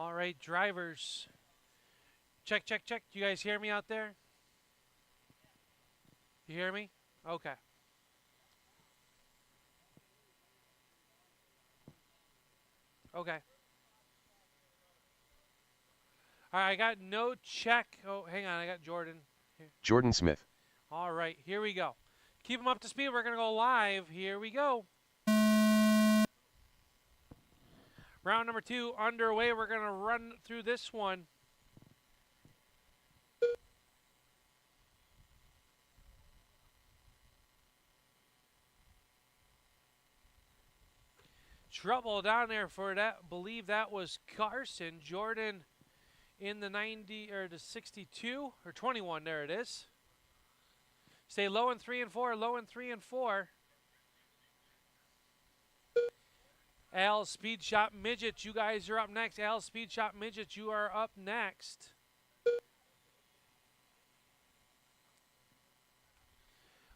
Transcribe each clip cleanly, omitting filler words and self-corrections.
All right, drivers. Check, check, check. Do you guys hear me out there? You hear me? Okay. Okay. All right, I got no check. Oh, hang on. I got Jordan. Here. Jordan Smith. All right, here we go. Keep them up to speed. We're going to go live. Here we go. Round number 2 underway. We're going to run through this one. Trouble down there for that. Believe that was Carson. Jordan in the 90 or the 62 or 21. There it is. Stay low in 3 and 4. Low in 3 and 4. Al Speed Shop Midget, you guys are up next. Al Speed Shop Midget, you are up next.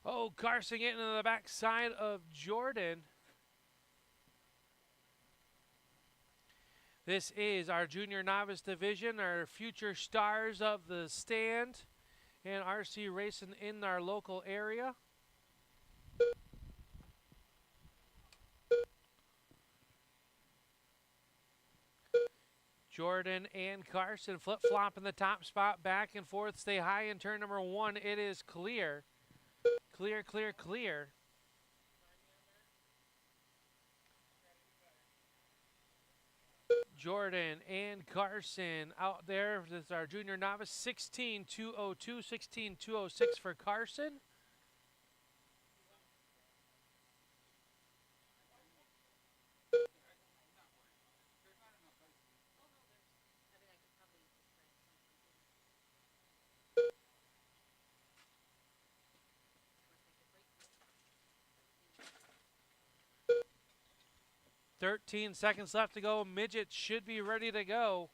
Oh, Carson getting to the backside of Jordan. This is our junior novice division, our future stars of the stand, and RC racing in our local area. Jordan and Carson flip-flop in the top spot, back and forth, stay high in turn number 1. It is clear. Clear, clear, clear. Jordan and Carson out there. This is our junior novice, 16.202, 16.206 for Carson. "13 seconds left to go. Midget should be ready to go."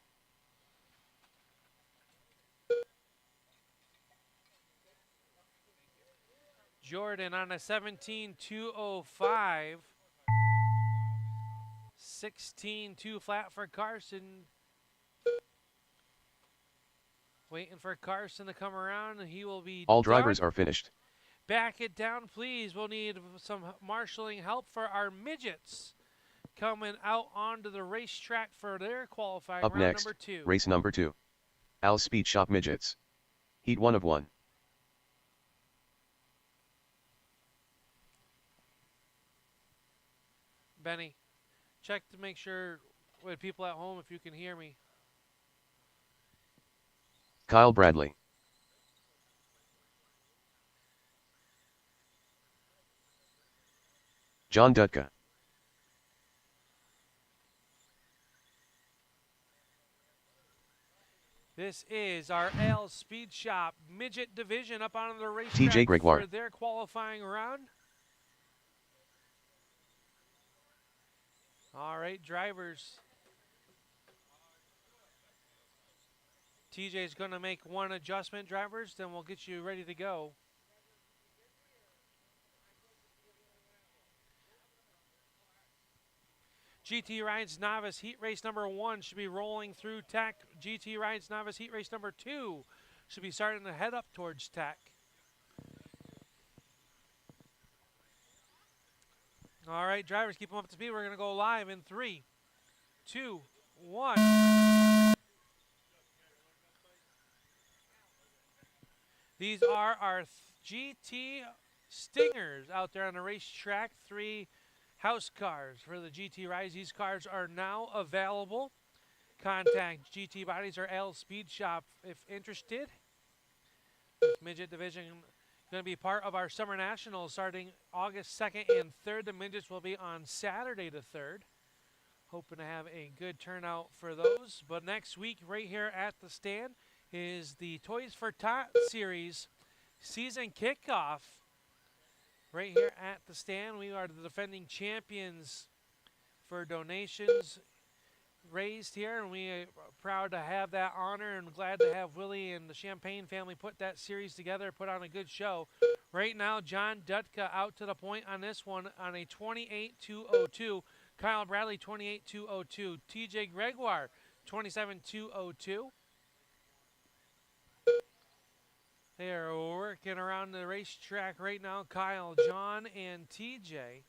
Jordan on a 17.205. 16.2 flat for Carson. Waiting for Carson to come around, and he will be All drivers done. are finished. Back it down, please. We'll need some marshaling help for our midgets coming out onto the racetrack for their qualifying Up round next, number 2. race number 2. Al Speed Shop Midgets. Heat 1 of 1. Benny, check to make sure with people at home if you can hear me. Kyle Bradley. John Dutka. This is our Al Speed Shop midget division up on the racetrack TJ Gregoire. for their qualifying round. All right, drivers. TJ's going to make one adjustment, drivers, then we'll get you ready to go. GT Rides Novice Heat Race number 1 should be rolling through Tech. GT Rides Novice Heat Race number 2 should be starting to head up towards Tech. All right, drivers, keep them up to speed. We're going to go live in 3, 2, 1. These are our GT Stingers out there on the racetrack. 3 house cars for the GT Rise. These cars are now available. Contact GT Bodies or L Speed Shop if interested. This midget division going to be part of our Summer Nationals starting August 2nd and 3rd. The midgets will be on Saturday the 3rd. Hoping to have a good turnout for those. But next week, right here at the stand, is the Toys for Tot series season kickoff. Right here at the stand, we are the defending champions for donations raised here, and we are proud to have that honor and glad to have Willie and the Champagne family put that series together, put on a good show. Right now, John Dutka out to the point on this one on a 28.202. Kyle Bradley, 28.202. TJ Gregoire, 27-202. They are working around the racetrack right now, Kyle, John, and TJ.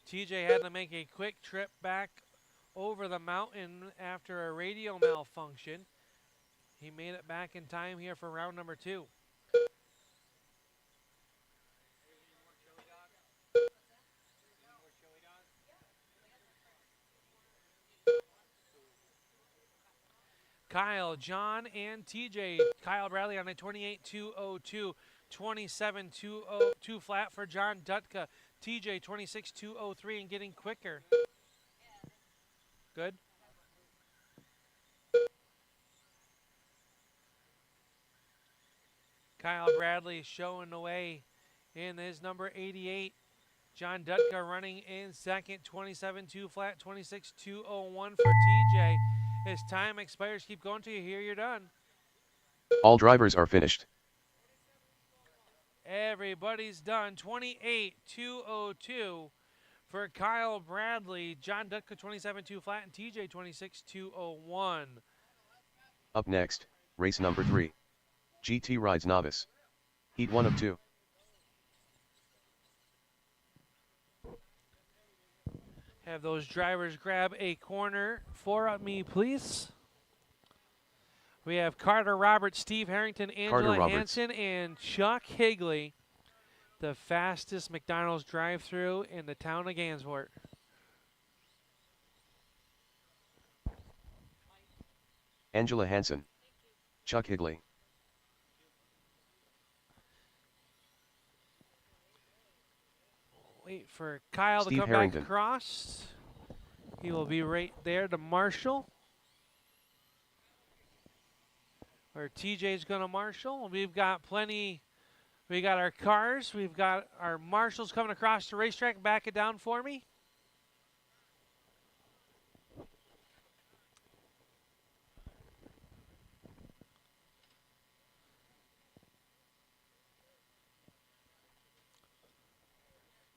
TJ had to make a quick trip back over the mountain after a radio malfunction. He made it back in time here for round number 2. Kyle, John, and TJ. Kyle Bradley on a 28-202. 27-202 flat for John Dutka. TJ 26-203 and getting quicker. Good. Kyle Bradley showing the way in his number 88. John Dutka running in second, 27-2 flat, 26-201 for TJ. As time expires, keep going till you hear you're done. All drivers are finished. Everybody's done. 28-202 for Kyle Bradley, John Dutka 27-2 flat, and TJ 26-201. Up next, race number 3. GT Rides Novice. Heat 1 of 2. Have those drivers grab a corner for me, please. We have Carter Roberts, Steve Harrington, Angela Hansen, and Chuck Higley, the fastest McDonald's drive-thru in the town of Gansevoort. Angela Hansen. Chuck Higley. Wait for Kyle Steve to come Harrington. back across. He will be right there to marshal. Where TJ's going to marshal. We've got plenty. We got our cars. We've got our marshals coming across the racetrack. Back it down for me.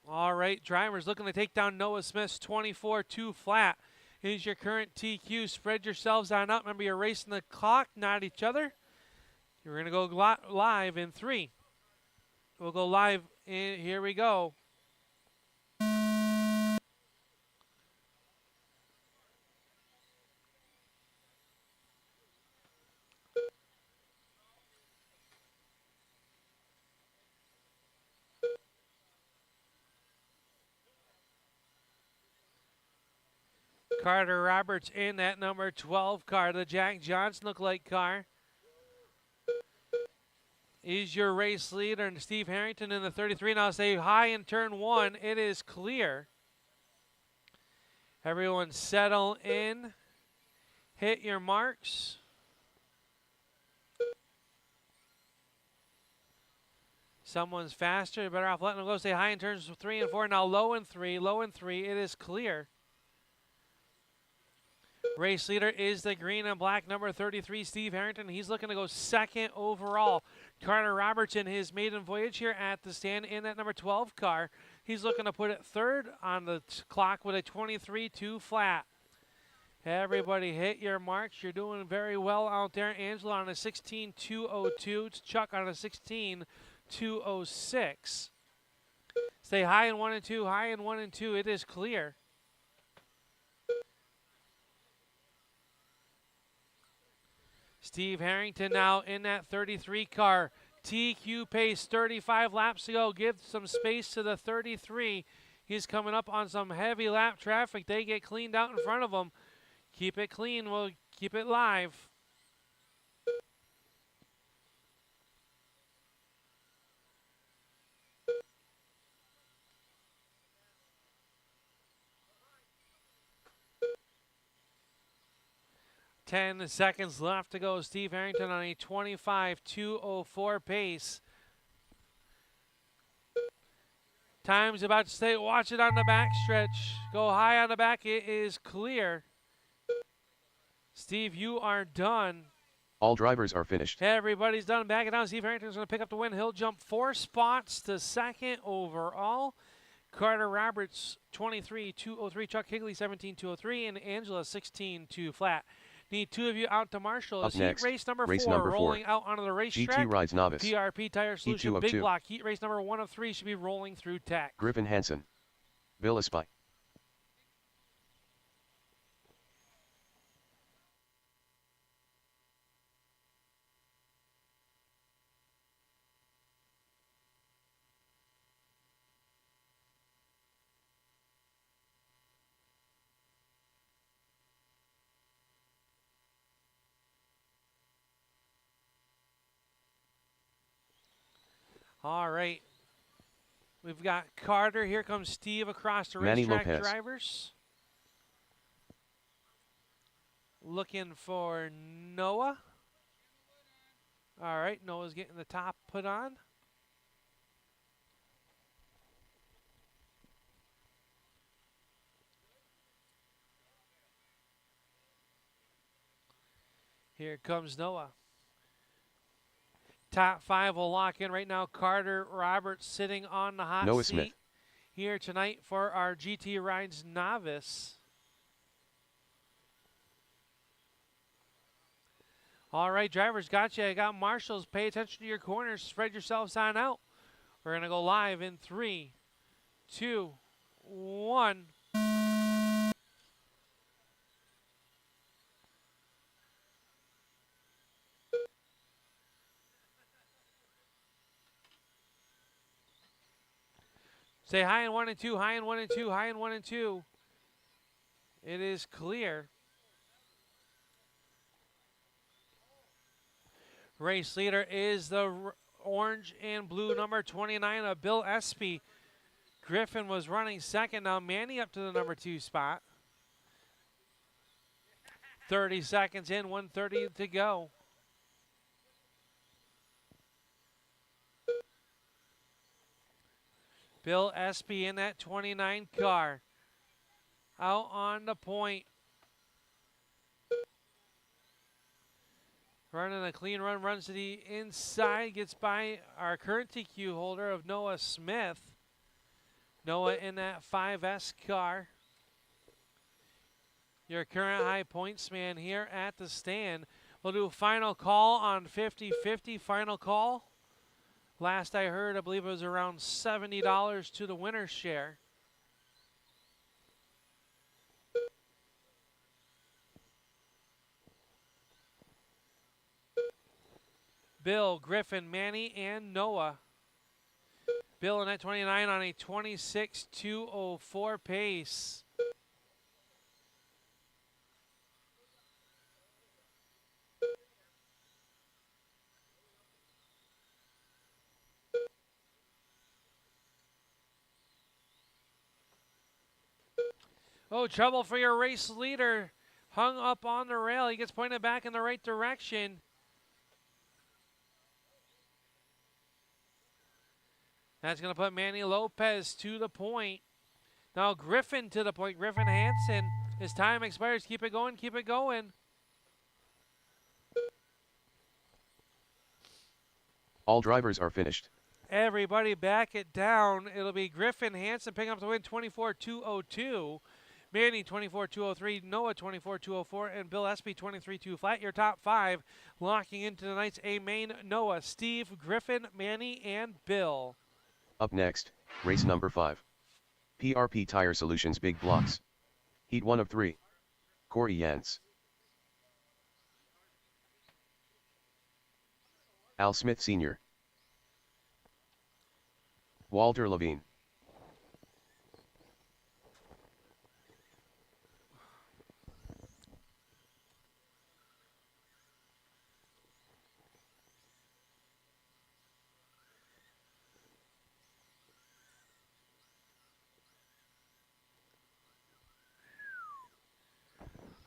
All right, drivers looking to take down Noah Smith's 24-2 flat. Here's your current TQ. Spread yourselves on up. Remember, you're racing the clock, not each other. You're going to go live in 3. We'll go live in. Here we go. Carter Roberts in that number 12 car, the Jack Johnson look-like car. Is your race leader, and Steve Harrington in the 33. Now say high in turn 1. It is clear. Everyone settle in. Hit your marks. Someone's faster. You're better off letting them go. Stay high in turns 3 and 4. Now low in 3. Low in 3. It is clear. Race leader is the green and black number 33, Steve Harrington. He's looking to go second overall. Carter Roberts in his maiden voyage here at the stand in that number 12 car. He's looking to put it third on the clock with a 23-2 flat. Everybody hit your marks. You're doing very well out there. Angela on a 16-202. Chuck on a 16-206. Stay high in 1 and 2. High in 1 and 2. It is clear. Steve Harrington now in that 33 car. TQ pace, 35 laps to go. Give some space to the 33. He's coming up on some heavy lap traffic. They get cleaned out in front of him. Keep it clean. We'll keep it live. Ten seconds left to go. Steve Harrington on a 25-204 pace. Time's about to stay. Watch it on the back stretch. Go high on the back. It is clear. Steve, you are done. All drivers are finished. Everybody's done. Back it down. Steve Harrington's going to pick up the win. He'll jump 4 spots to second overall. Carter Roberts, 23-203. Chuck Higley, 17-203. And Angela, 16-2 flat. Need two of you out to Marshall. Up Heat next, race number race 4, number 4. rolling out onto the racetrack. GT Rides Novice. PRP Tire Heat 2 Solution, of Big 2. Block. Heat race number 1 of 3 should be rolling through tech. Griffin Hansen. Bill Espy. All right. We've got Carter. Here comes Steve across the Manny racetrack Lopez. drivers. Looking for Noah. All right, Noah's getting the top put on. Here comes Noah. Top 5 will lock in right now. Carter Roberts sitting on the hot Noah seat Smith. here tonight for our GT Rides Novice. All right, drivers, got you. I got marshals. Pay attention to your corners. Spread yourselves on out. We're going to go live in 3, 2, 1. Say high in 1 and 2, high in 1 and 2, high in 1 and 2. It is clear. Race leader is the orange and blue number 29 of Bill Espy. Griffin was running second. Now Manny up to the number 2 spot. 30 seconds in, 1:30 to go. Bill Espy in that 29 car. Out on the point. Running a clean run, runs to the inside, gets by our current TQ holder of Noah Smith. Noah in that 5S car. Your current high points man here at the stand. We'll do a final call on 50-50, final call. Last I heard, I believe it was around $70 to the winner's share. Bill, Griffin, Manny, and Noah. Bill in that 29 on a 26.204 pace. Oh, trouble for your race leader. Hung up on the rail. He gets pointed back in the right direction. That's going to put Manny Lopez to the point. Now Griffin to the point. Griffin Hansen. His time expires. Keep it going. Keep it going. All drivers are finished. Everybody back it down. It'll be Griffin Hansen picking up the win 24.202. Manny 24.203, Noah 24.204, and Bill Espy 23.2 flat. Your top 5 locking into tonight's A main. Noah, Steve, Griffin, Manny, and Bill. Up next, race number 5. PRP Tire Solutions Big Blocks. Heat 1 of 3. Corey Yance. Al Smith Sr. Walter Levine.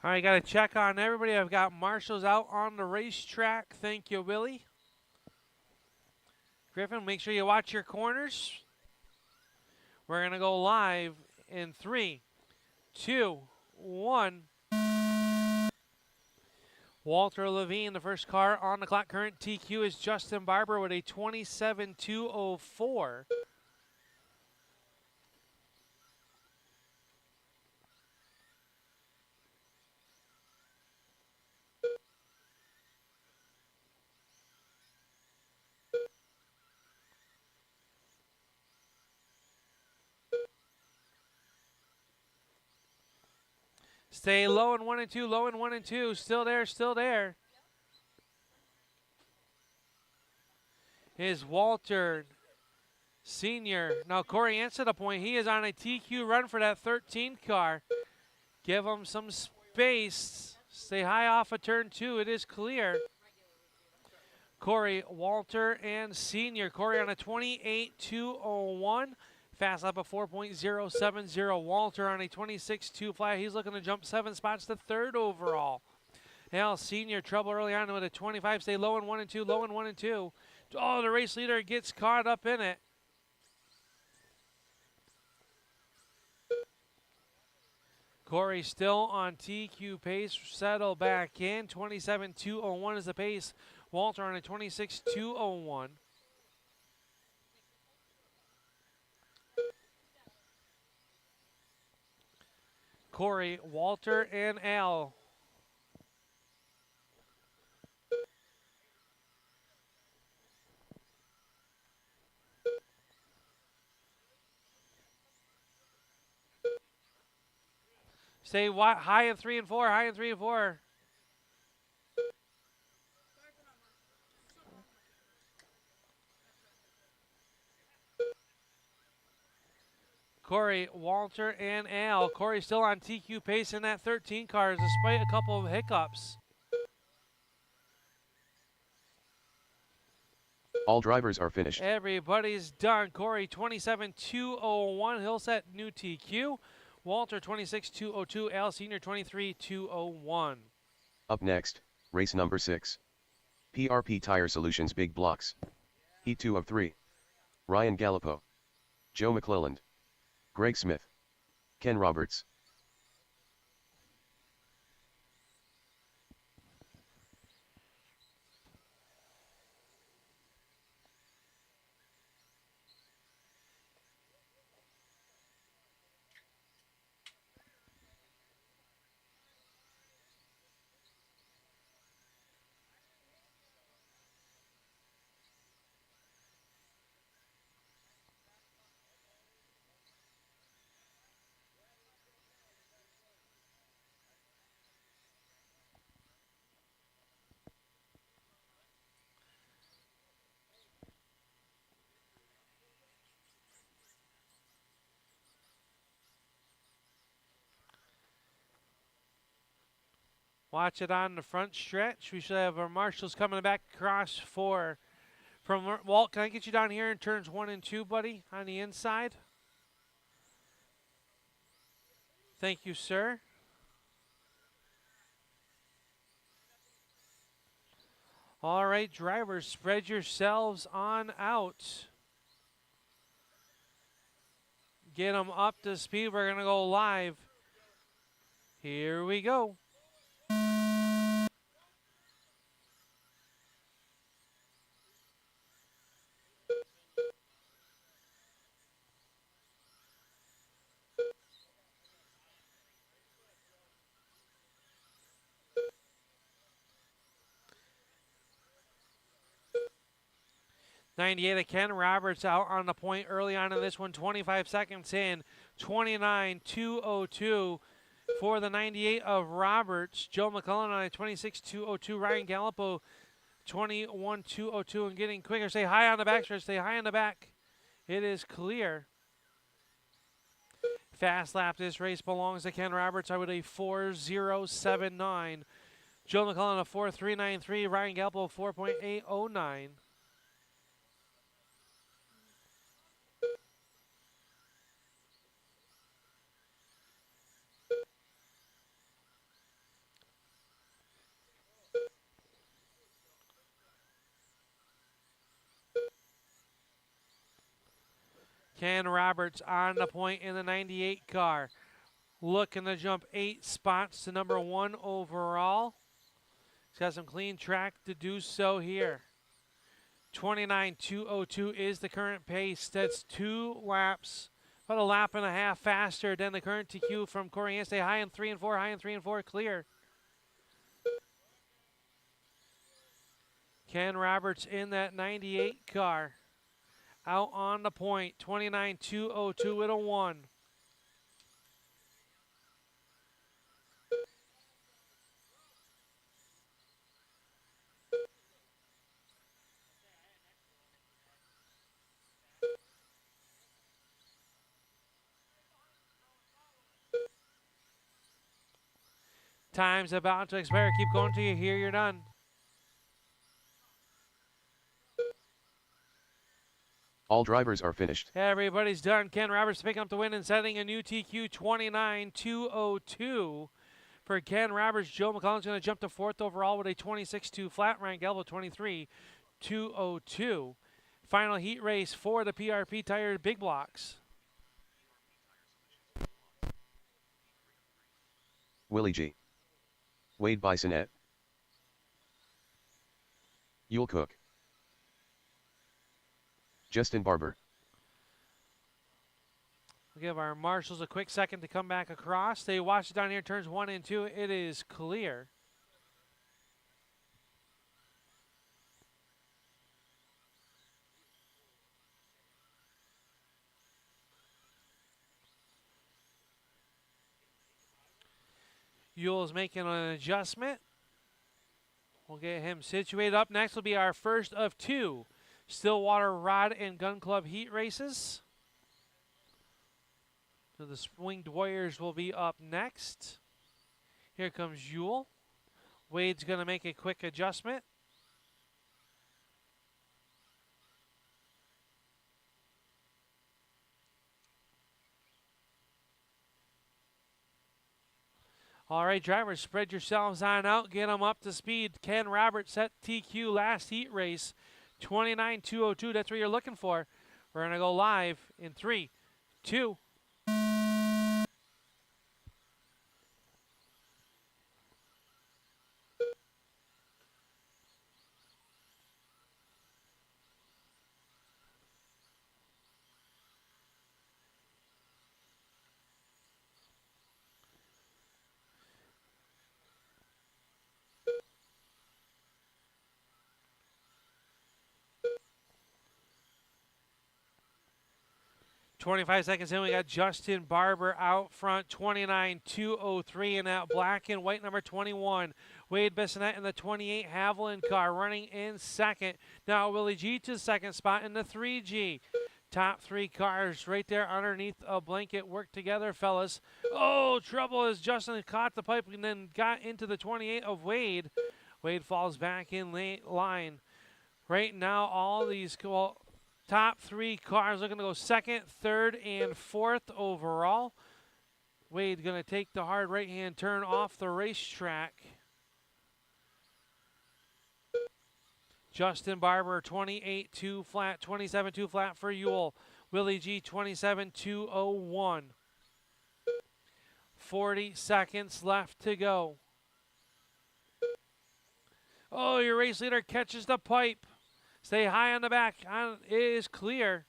All right, got to check on everybody. I've got marshals out on the racetrack. Thank you, Willie. Griffin, make sure you watch your corners. We're going to go live in 3, 2, 1. Walter Levine, the first car on the clock. Current TQ is Justin Barber with a 27.204. Stay low in 1 and 2, low in 1 and 2. Still there, still there. Is Walter Sr. Now Corey answered a point. He is on a TQ run for that 13 car. Give him some space. Stay high off of turn 2. It is clear. Corey, Walter, and Senior. Corey on a 28.201. Fast lap of 4.070. Walter on a 26.2 flat. He's looking to jump 7 spots to 3rd overall. Al Senior, trouble early on with a 25. Stay low in 1 and 2, low in 1 and 2. Oh, the race leader gets caught up in it. Corey still on TQ pace. Settle back in. 27.201 is the pace. Walter on a 26.201. Corey, Walter, and Al. Stay high in 3 and 4, high in 3 and 4. Corey, Walter, and Al. Corey still on TQ pace in that 13 cars despite a couple of hiccups. All drivers are finished. Everybody's done. Corey, 27.201. He'll set new TQ. Walter, 26.202. Al Sr., 23.201. Up next, race number 6. PRP Tire Solutions Big Blocks. Heat 2 of 3. Ryan Gallipo. Joe McClelland. Greg Smith. Ken Roberts. Watch it on the front stretch. We should have our marshals coming back across from Walt. Can I get you down here in turns 1 and 2, buddy, on the inside? Thank you, sir. All right, drivers, spread yourselves on out. Get them up to speed. We're going to go live. Here we go. '98 of Ken Roberts out on the point early on in this one. 25 seconds in. 29.202 for the '98 of Roberts. Joe McClellan on a 26.202. Ryan Gallipo 21.202 and getting quicker. Stay high on the back stretch. Stay high on the back. It is clear. Fast lap. This race belongs to Ken Roberts. I would a 4.079. Joe McClellan a 4.393. Ryan Gallipo 4.809. Ken Roberts on the point in the '98 car. Looking to jump 8 spots to number 1 overall. He's got some clean track to do so here. 29.202 is the current pace. That's 2 laps, about a lap and a half faster than the current TQ from Corey. Stay high in 3 and 4, high in 3 and 4, clear. Ken Roberts in that '98 car. Out on the point, 29.202 with a 1. Time's about to expire. Keep going till you hear you're done. All drivers are finished. Everybody's done. Ken Roberts picking up the win and setting a new TQ 29.202 for Ken Roberts. Joe McClellan's going to jump to fourth overall with a 26.2 flat. Ryan Gallipo 23.202. Final heat race for the PRP Tire Big Blocks. Willie G. Wade Bisonette. Yule Cook. Justin Barber. We'll give our marshals a quick second to come back across. They watch it down here, turns 1 and 2. It is clear. Yule's making an adjustment. We'll get him situated. Up next will be our first of 2 Stillwater Rod and Gun Club heat races. So the Winged Warriors will be up next. Here comes Yule. Wade's going to make a quick adjustment. All right, drivers, spread yourselves on out. Get them up to speed. Ken Roberts set TQ last heat race, 29.202. That's what you're looking for. We're going to go live in 3, 2. "25 seconds in, we got Justin Barber out front, 29.203 in that black and white number 21. Wade Bissonette in the 28 Haviland car running in second. Now Willie G to second spot in the 3G. Top 3 cars right there underneath a blanket. Work together, fellas. Oh, trouble as Justin caught the pipe and then got into the 28 of Wade. Wade falls back in late line. Right now, all these top 3 cars looking to go second, third, and fourth overall. Wade going to take the hard right-hand turn off the racetrack. Justin Barber, 28.2 flat, 27.2 flat for Yule. Willie G, 27.201. 40 seconds left to go. Oh, your race leader catches the pipe. Stay high on the back. It is clear.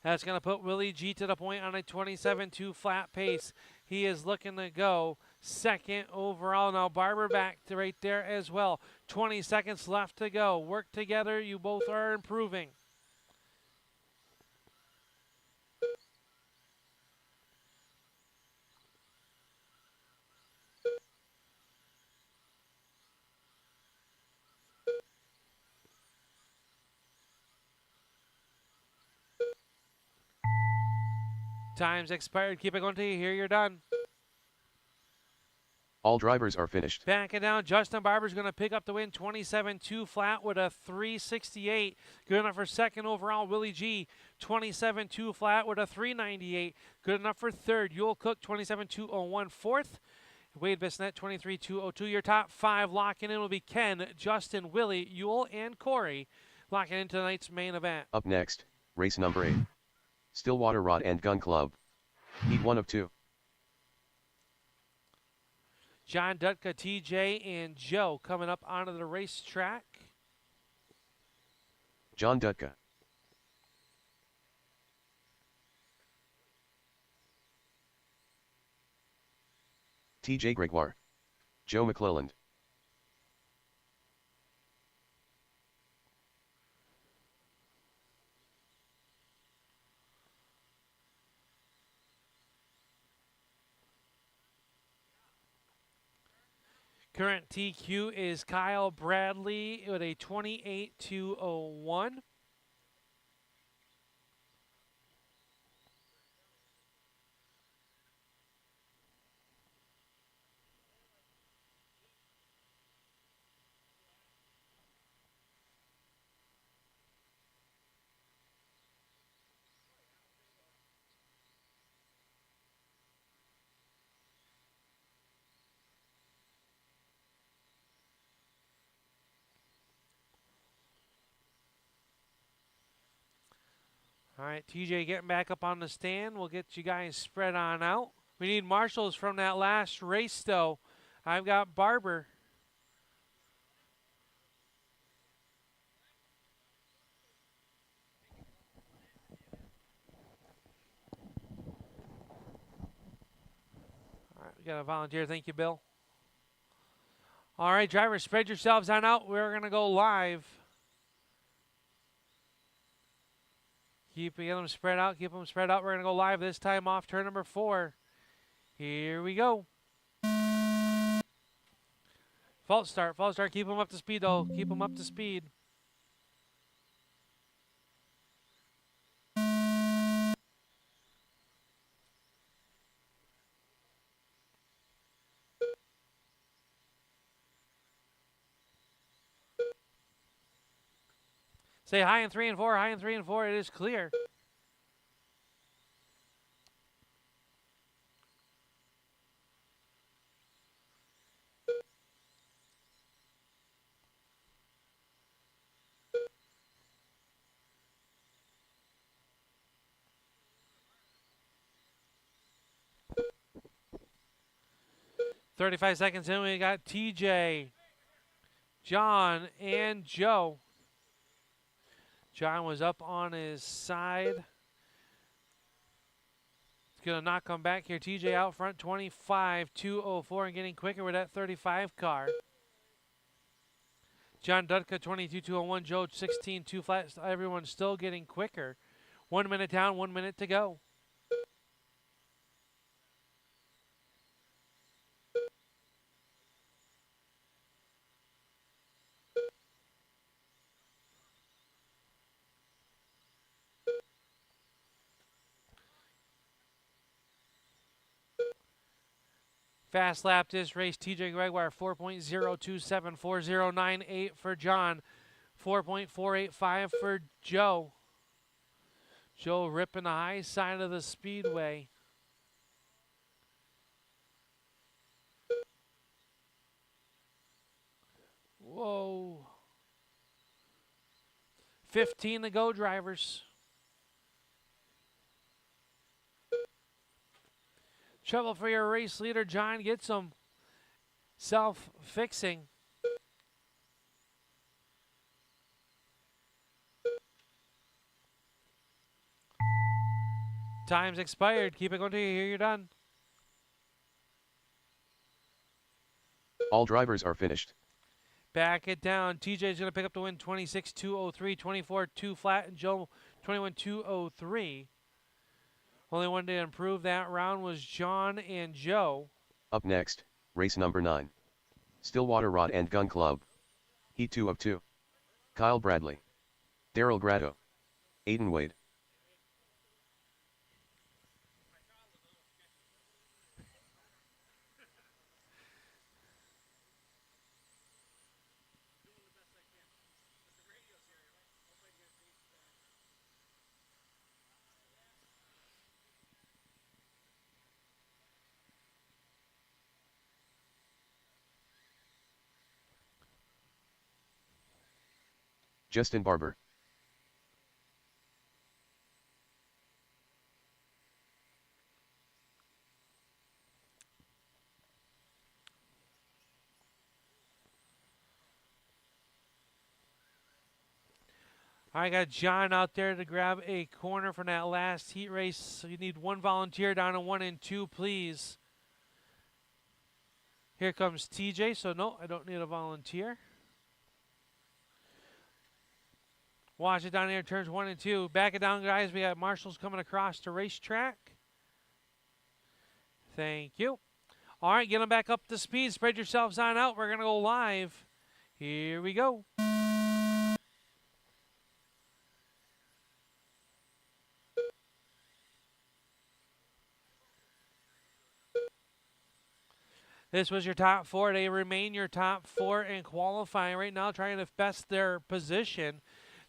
That's going to put Willie G to the point on a 27.2 flat pace. He is looking to go second overall. Now Barber back to right there as well. 20 seconds left to go. Work together. You both are improving. Time's expired. Keep it going till you hear you're done. All drivers are finished. Backing down, Justin Barber's going to pick up the win, 27.2 flat with a 368. Good enough for second overall. Willie G, 27.2 flat with a 398. Good enough for third. Yule Cook, 27.201 fourth. Wade Bissonette, 23.202. Your top 5 locking in will be Ken, Justin, Willie, Yule, and Corey. Locking into tonight's main event. Up next, race number 8. Stillwater Rod and Gun Club. Heat 1 of 2. John Dutka, TJ, and Joe coming up onto the racetrack. John Dutka. TJ Gregoire. Joe McClelland. Current TQ is Kyle Bradley with a 28.201. All right, TJ getting back up on the stand. We'll get you guys spread on out. We need marshals from that last race, though. I've got Barber. All right, we got a volunteer. Thank you, Bill. All right, drivers, spread yourselves on out. We're going to go live. Keep them spread out. Keep them spread out. We're going to go live this time off turn number 4. Here we go. False start. False start. Keep them up to speed, though. Keep them up to speed. Say high in 3 and 4. High in 3 and 4. It is clear. "35 seconds in, we got TJ, John, and Joe. John was up on his side. It's going to knock him back here. TJ out front, 25.204 and getting quicker with that 35 car. John Dudka, 22.201. Joe, 16.2 flat. Everyone's still getting quicker. 1 minute down, 1 minute to go. Fast lap this race, TJ Gregoire, 4.0274098 for John, 4.485 for Joe. Joe ripping the high side of the speedway. Whoa. 15 to go, drivers. Trouble for your race leader. John gets him. Self-fixing. Time's expired. Keep it going till you hear you're done. All drivers are finished. Back it down. TJ's going to pick up the win, 26.203, 24.2 flat, and Joe 21.203. Only one to improve that round was John and Joe. Up next, race number 9. Stillwater Rod and Gun Club. Heat 2 of 2. Kyle Bradley. Daryl Grado. Aiden Wade. Justin Barber. I got John out there to grab a corner from that last heat race. So you need one volunteer down to 1 and 2, please. Here comes TJ. So no, I don't need a volunteer. Watch it down here, turns 1 and 2. Back it down, guys. We got marshals coming across the racetrack. Thank you. All right, get them back up to speed. Spread yourselves on out. We're going to go live. Here we go. This was your top 4. They remain your top 4 in qualifying right now, trying to best their position.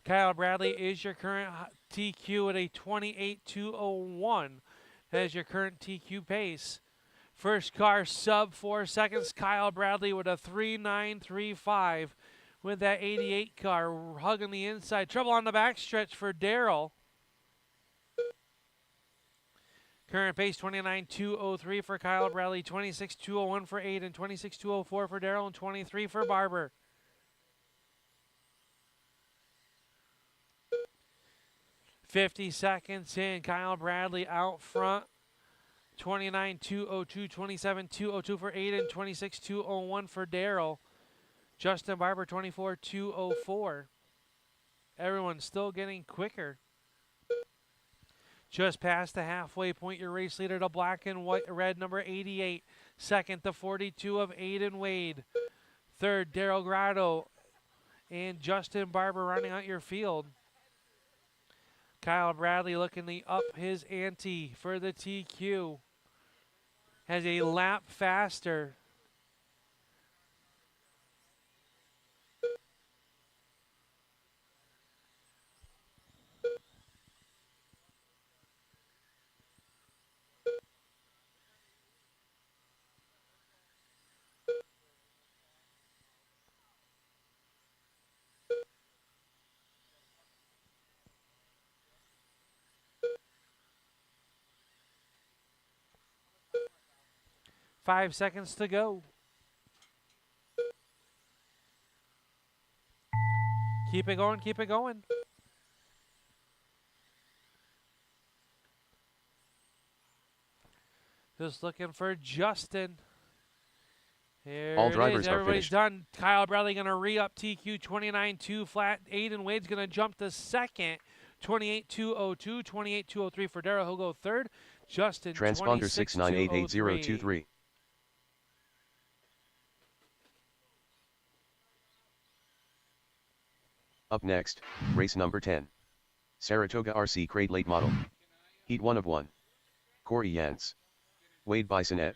Kyle Bradley is your current TQ at a 28.201. That is your current TQ pace. First car sub 4 seconds. Kyle Bradley with a 3.935 with that 88 car hugging the inside. Trouble on the backstretch for Daryl. Current pace 29.203 for Kyle Bradley, 26.201 for Aiden, 26.204 for Daryl, and 23 for Barber. .50 seconds in, Kyle Bradley out front. 29.202, 27.202 for Aiden, 26.201 for Daryl. Justin Barber, 24.204. Everyone's still getting quicker. Just past the halfway point, your race leader to black and white, red number 88. Second, the 42 of Aiden Wade. Third, Daryl Grotto and Justin Barber running out your field. Kyle Bradley looking to up his ante for the TQ. Has a lap faster. Five seconds to go. Keep it going, keep it going. Just looking for Justin. Here All it drivers is. are Everybody's finished. done. Kyle Bradley going to re-up TQ 29.2 flat. Aiden Wade's going to jump to second. 28.202, 28.203 for Daryl. He'll go third. Justin, Transponder 26.203. 69888023. Up next, race number 10. Saratoga RC Crate Late Model. Heat 1 of 1. Corey Yance. Wade Bisonette.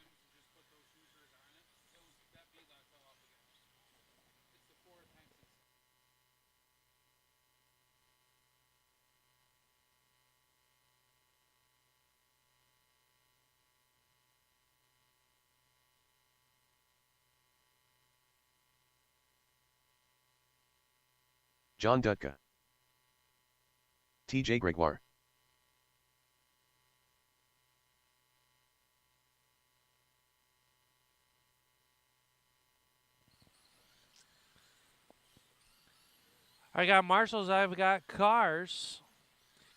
John Dutka. TJ Gregoire. I got marshals. I've got cars.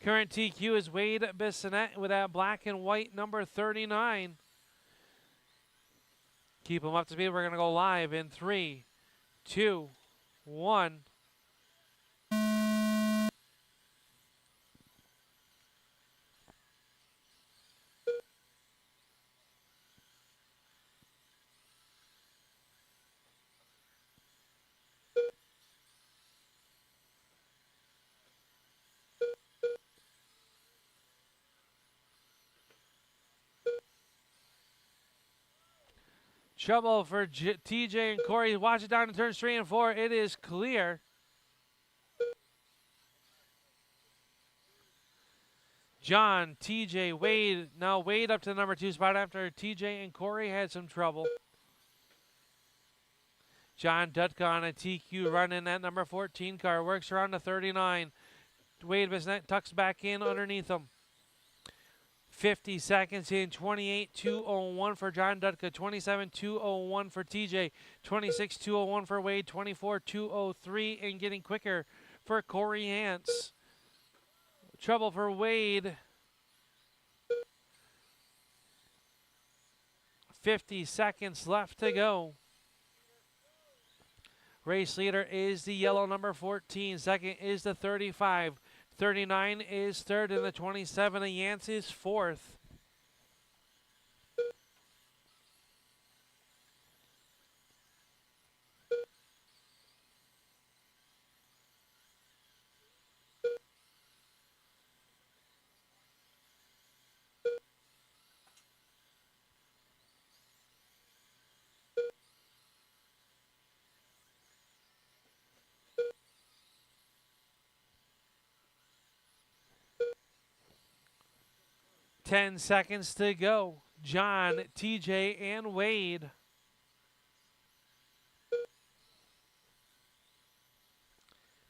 Current TQ is Wade Bissonette with that black and white number 39. Keep them up to speed. We're going to go live in 3, 2, 1. Trouble for TJ and Corey. Watch it down to turns 3 and 4. It is clear. John, TJ, Wade. Now Wade up to the number 2 spot after TJ and Corey had some trouble. John Dutka on a TQ running that number 14 car. Works around the 39. Wade Bissonette tucks back in underneath him. 50 seconds in, 28.201 for John Dutka, 27.201 for TJ, 26.201 for Wade, 24.203, and getting quicker for Corey Hance. Trouble for Wade. 50 seconds left to go. Race leader is the yellow number 14. Second is the 35. 39 is third, and the 27 of Yance is fourth. Ten seconds to go. John, TJ, and Wade.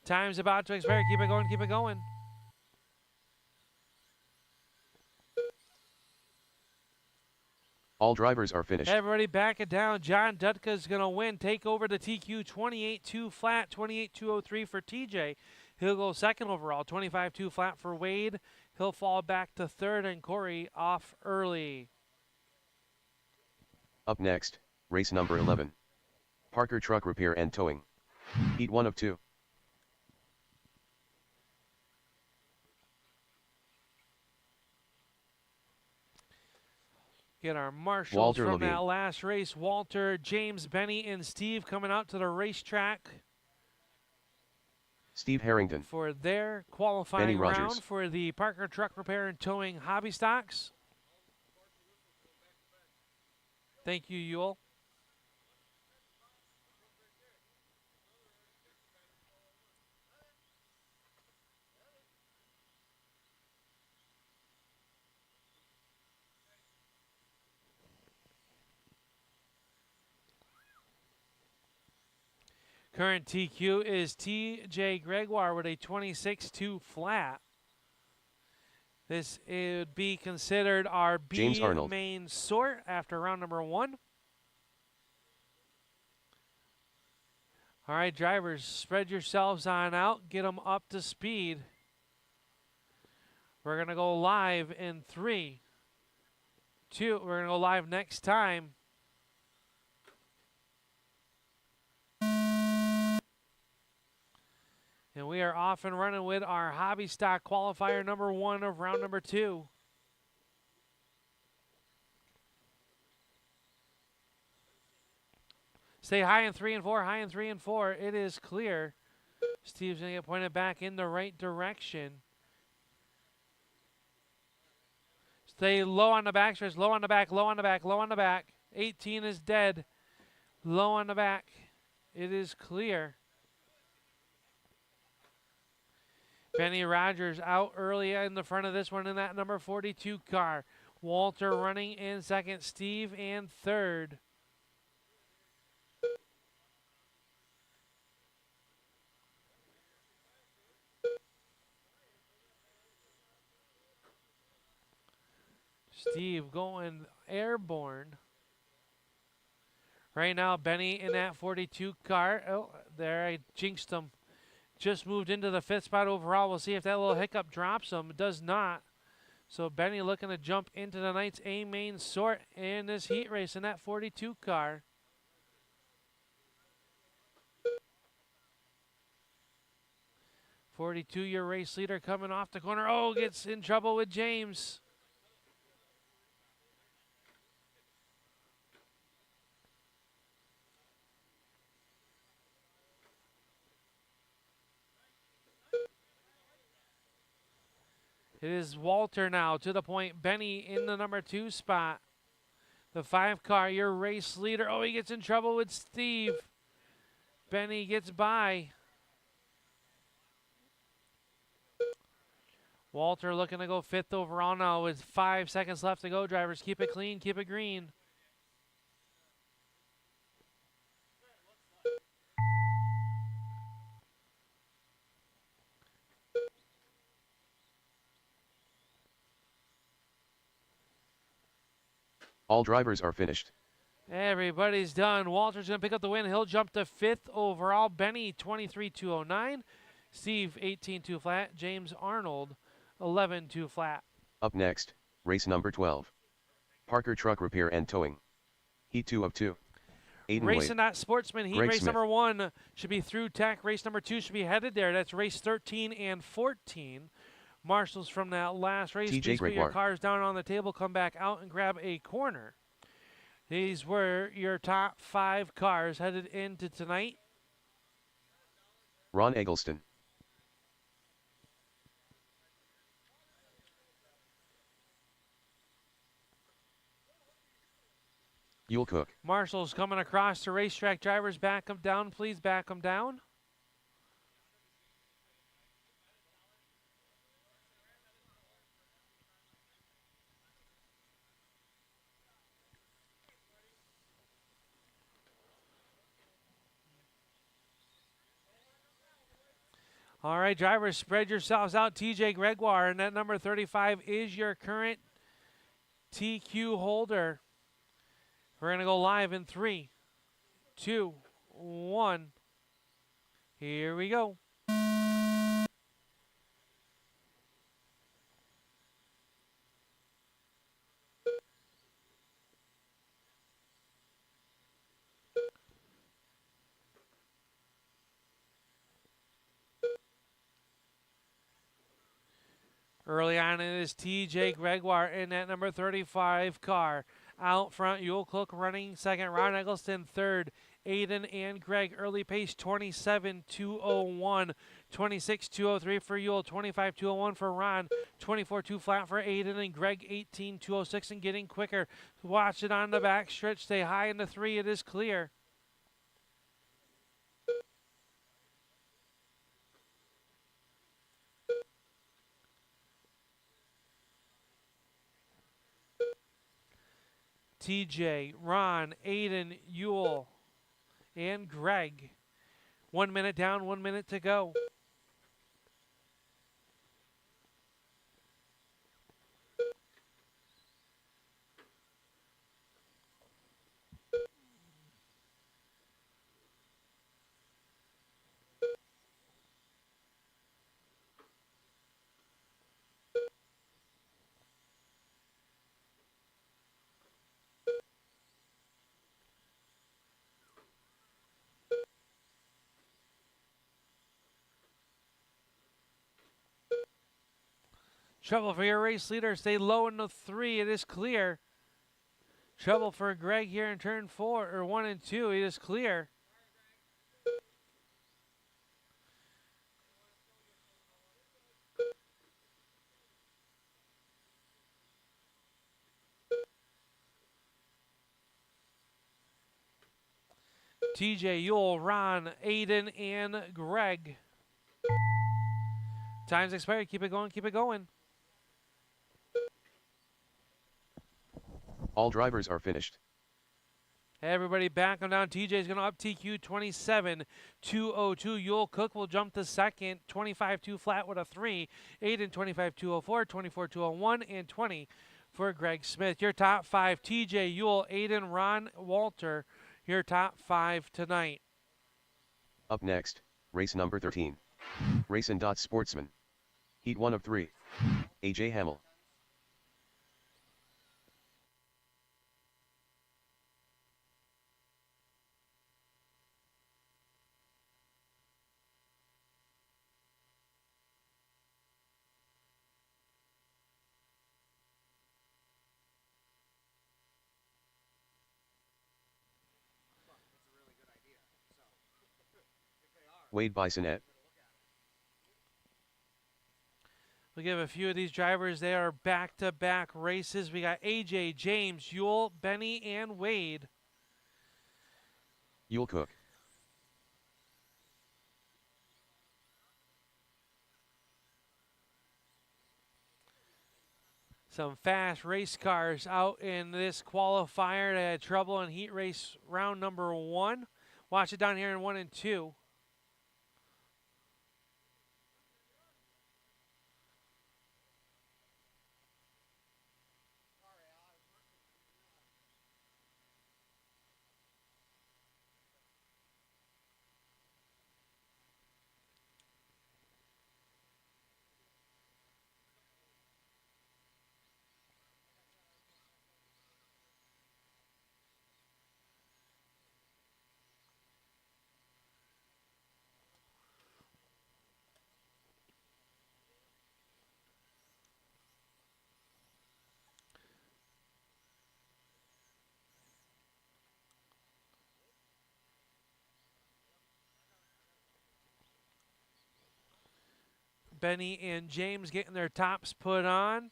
Time's about to expire. Keep it going, keep it going. All drivers are finished. Everybody back it down. John Dutka is going to win. Take over the TQ 28-2 flat, 28-203 for TJ. He'll go second overall, 25-2 flat for Wade. He'll fall back to third, and Corey off early. Up next, race number 11. Parker Truck Repair and Towing. Heat 1 of 2. Get our marshals Walter from Levine. that last race. Walter, James, Benny, and Steve coming out to the racetrack Steve Harrington. for their qualifying Benny Rogers. round for the Parker Truck Repair and Towing Hobby Stocks. Thank you, Yule. Current TQ is TJ Gregoire with a 26-2 flat. This would be considered our James B Arnold. main sort after round number 1. All right, drivers, spread yourselves on out. Get them up to speed. We're going to go live in 3, 2. We're going to go live next time. And we are off and running with our hobby stock qualifier number 1 of round number 2. Stay high in 3 and 4, high in 3 and 4. It is clear. Steve's going to get pointed back in the right direction. Stay low on the back stretch, low on the back, low on the back, low on the back. 18 is dead. Low on the back. It is clear. Benny Rogers out early in the front of this one in that number 42 car. Walter running in second. Steve in third. Steve going airborne. Right now, Benny in that 42 car. Oh, there, I jinxed him. Just moved into the 5th spot overall. We'll see if that little hiccup drops him. It does not. So Benny looking to jump into the night's A main sort in this heat race in that 42 car. "42-year race leader coming off the corner. Oh, gets in trouble with James. It is Walter now to the point. Benny in the number 2 spot. The 5 car, your race leader. Oh, he gets in trouble with Steve. Benny gets by. Walter looking to go 5th overall now with 5 seconds left to go. Drivers, keep it clean, keep it green. All drivers are finished. Everybody's done. Walter's going to pick up the win. He'll jump to 5th overall. Benny, 23-209. Steve, 18-2 flat. James Arnold, 11-2 flat. Up next, race number 12. Parker Truck Repair and Towing. Heat 2 of 2. Aiden Racing Wade. that Sportsman Heat Greg race Smith. number 1 should be through tech. Race number 2 should be headed there. That's race 13 and 14. Marshals from that last race. TJ Please put your Gregoire. cars down on the table. Come back out and grab a corner. These were your top 5 cars headed into tonight. Ron Eggleston. Yule Cook. Marshals coming across the racetrack. Drivers, back them down. Please back them down. All right, drivers, spread yourselves out. TJ Gregoire, and that number 35 is your current TQ holder. We're going to go live in 3, 2, 1. Here we go. Early on, it is TJ Gregoire in that number 35 car. Out front, Yule Cook running second. Ron Eggleston third. Aiden and Greg, early pace 27.201, 26.203 for Yule, 25.201 for Ron, 24.2 flat for Aiden and Greg, 18.206 and getting quicker. Watch it on the back stretch. Stay high in the 3. It is clear. TJ, Ron, Aiden, Yule, and Greg. 1 minute down, 1 minute to go. Trouble for your race leader. Stay low in the 3. It is clear. Trouble for Greg here in turn 4, or 1 and 2. It is clear. TJ, Yule, Ron, Aiden, and Greg. Time's expired. Keep it going. Keep it going. All drivers are finished. Everybody back on down. TJ's going to up TQ 27.202. Yule Cook will jump to second. 25.2 flat with a 3. Aiden 25.204, 24.201, and 20 for Greg Smith. Your top 5, TJ, Yule, Aiden, Ron, Walter. Your top 5 tonight. Up next, race number 13. Racing Sportsman. Heat 1 of 3. AJ Hamill. Wade Bisonette. We'll give a few of these drivers. They are back-to-back races. We got AJ, James, Yule, Benny, and Wade. Yule Cook. Some fast race cars out in this qualifier that had trouble in heat race round number 1. Watch it down here in 1 and 2. Benny and James getting their tops put on.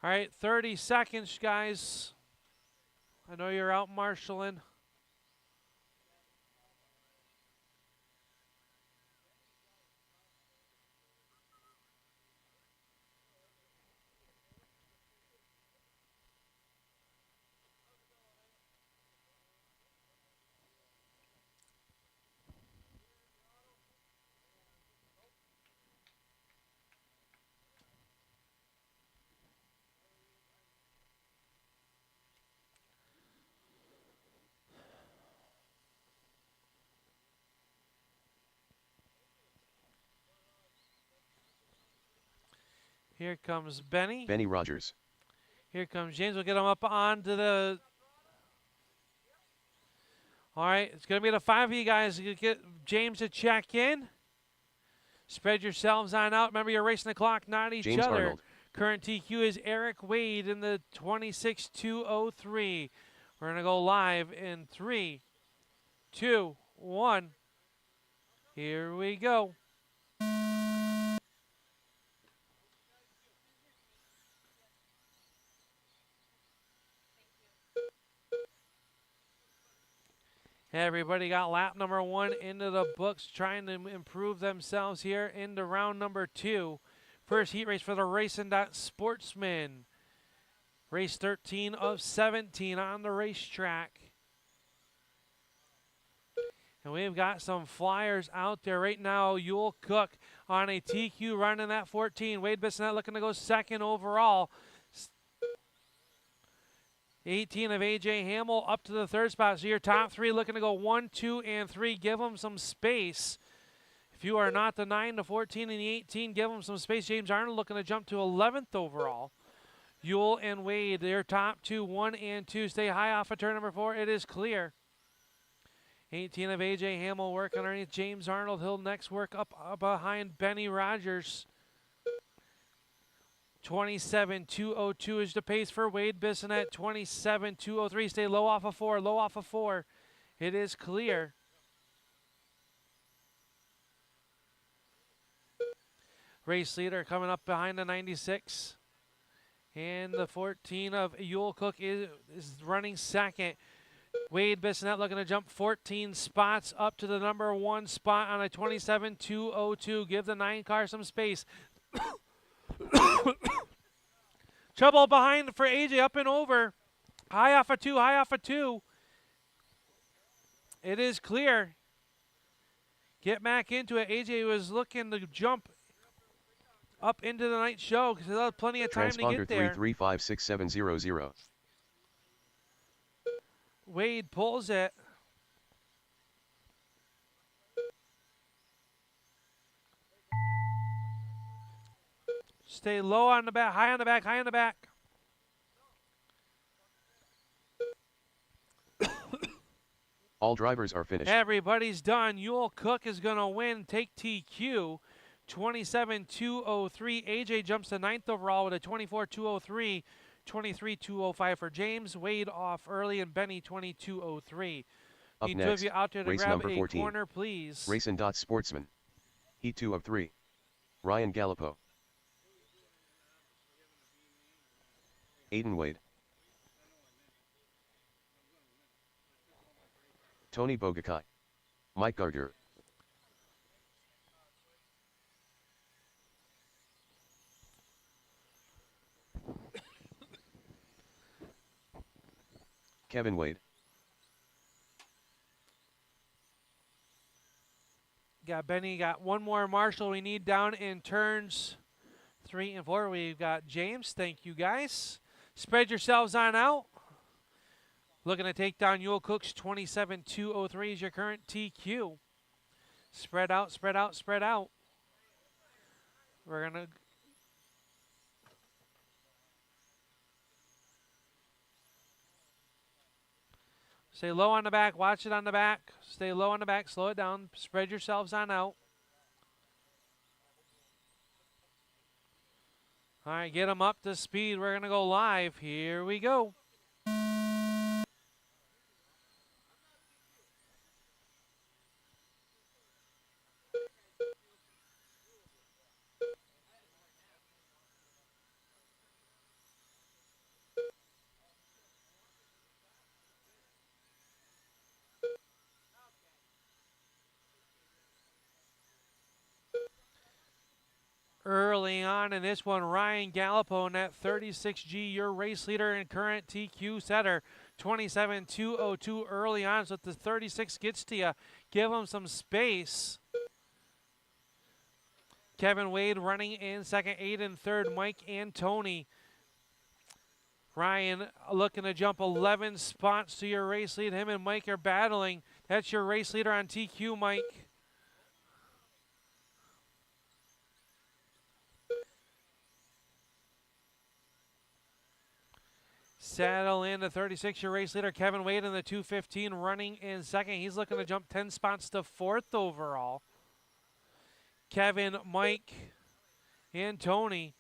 All right, 30 seconds, guys. I know you're out marshaling. Here comes Benny. Benny Rogers. Here comes James. We'll get him up onto the... All right, it's going to be the 5 of you guys. You get James to check in. Spread yourselves on out. Remember, you're racing the clock, not each James other. Arnold. Current TQ is Eric Wade in the 26.203. We're going to go live in 3, 2, 1. Here we go. Everybody got lap number 1 into the books, trying to improve themselves here into round number 2. First heat race for the Racing.Sportsman. Race 13 of 17 on the racetrack. And we've got some flyers out there right now. Yule Cook on a TQ running that 14. Wade Bissonette looking to go second overall. 18 of A.J. Hamill up to the 3rd spot. So your top 3 looking to go 1, 2, and 3. Give them some space. If you are not the 9, the 14, and the 18, give them some space. James Arnold looking to jump to 11th overall. Yule and Wade, their top 2, 1 and 2. Stay high off of turn number 4. It is clear. 18 of A.J. Hamill working underneath James Arnold. He'll next work up behind Benny Rogers. 27.202 is the pace for Wade Bissonette. 27.203. Stay low off of 4. Low off of 4. It is clear. Race leader coming up behind the 96. And the 14 of Yule Cook is running second. Wade Bissonette looking to jump 14 spots up to the number 1 spot on a 27.202. Give the 9 car some space. Trouble behind for AJ, up and over. High off of 2, high off of 2. It is clear. Get back into it. AJ was looking to jump up into the night show because he'll have plenty of time to get there. Transponder 3356700. Wade pulls it. Stay low on the back, high on the back, high on the back. All drivers are finished. Everybody's done. Yule Cook is going to win, take TQ. 27.203. AJ jumps to 9th overall with a 24.203. 23.205 for James. Wade off early, and Benny 22.03. Up Need next, 2 of you out there to race grab number a 14. corner, please. Racing.Sportsman. Heat 2 of 3. Ryan Gallipo. Aiden Wade. Tony Bogakai. Mike Gardner. Kevin Wade. Got Benny, got one more Marshall we need down in turns 3 and 4. We've got James. Thank you, guys. Spread yourselves on out. Looking to take down Yule Cook's 27.203 is your current TQ. Spread out, spread out, spread out. We're going to... Stay low on the back. Watch it on the back. Stay low on the back. Slow it down. Spread yourselves on out. All right, get them up to speed. We're going to go live. Here we go. Early on in this one, Ryan Gallipo in that 36G, your race leader and current TQ setter. 27.202 early on, so if the 36 gets to you, give him some space. Kevin Wade running in second, 8 in third, Mike and Tony. Ryan looking to jump 11 spots to your race lead. Him and Mike are battling. That's your race leader on TQ, Mike. Saddle in the 36-year race leader, Kevin Wade, in the 2:15, running in second. He's looking to jump 10 spots to fourth overall. Kevin, Mike, and Tony.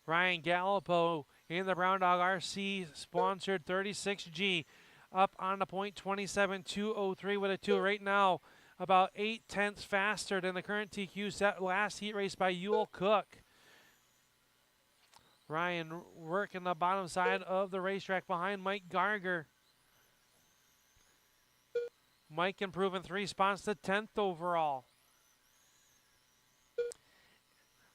Ryan Gallipo in the Brown Dog RC sponsored 36G up on the point, 27.203 with a 2 right now. About 8/10 faster than the current TQ set last heat race by Yule Cook. Ryan working the bottom side of the racetrack behind Mike Garger. Mike improving 3 spots to 10th overall.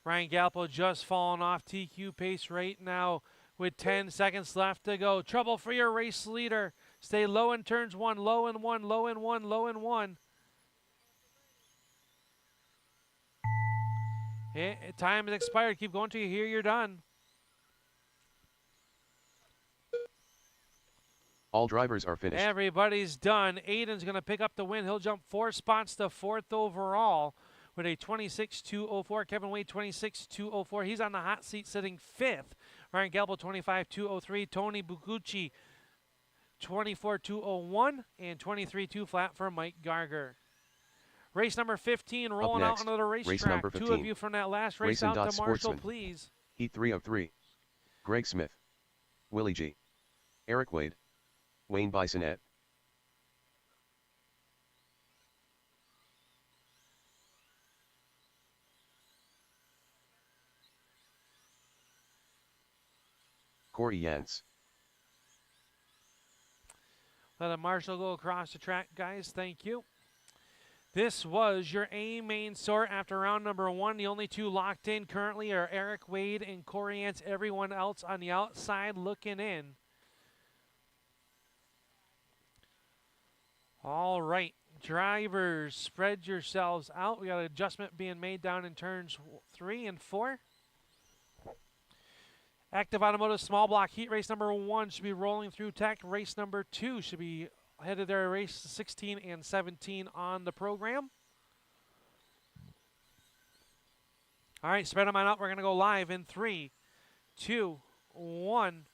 Ryan Gallipo just falling off TQ pace right now with 10 seconds left to go. Trouble for your race leader. Stay low in turns 1, low in 1, low in 1, low in 1. Time has expired. Keep going till you hear you're done. All drivers are finished. Everybody's done. Aiden's going to pick up the win. He'll jump 4 spots to 4th overall with a 26.204. Kevin Wade, 26.204. He's on the hot seat sitting 5th. Ryan Gallipo, 25.203. Tony Bucucci, 24.201. And 23.2 flat for Mike Garger. Race number 15 rolling out onto the racetrack. 2 of you from that last race out to Marshall, please. Heat 3 of 3. Greg Smith. Willie G. Eric Wade. Wayne Bisonette. Corey Yance. Let a Marshall go across the track, guys. Thank you. This was your A main sort after round number 1. The only 2 locked in currently are Eric Wade and Corey Yance. Everyone else on the outside looking in. All right, drivers, spread yourselves out. We got an adjustment being made down in turns 3 and 4. Active Automotive small block heat race number 1 should be rolling through tech. Race number 2 should be headed there. Race 16 and 17 on the program. All right, spread them on out. We're going to go live in 3, 2, 1.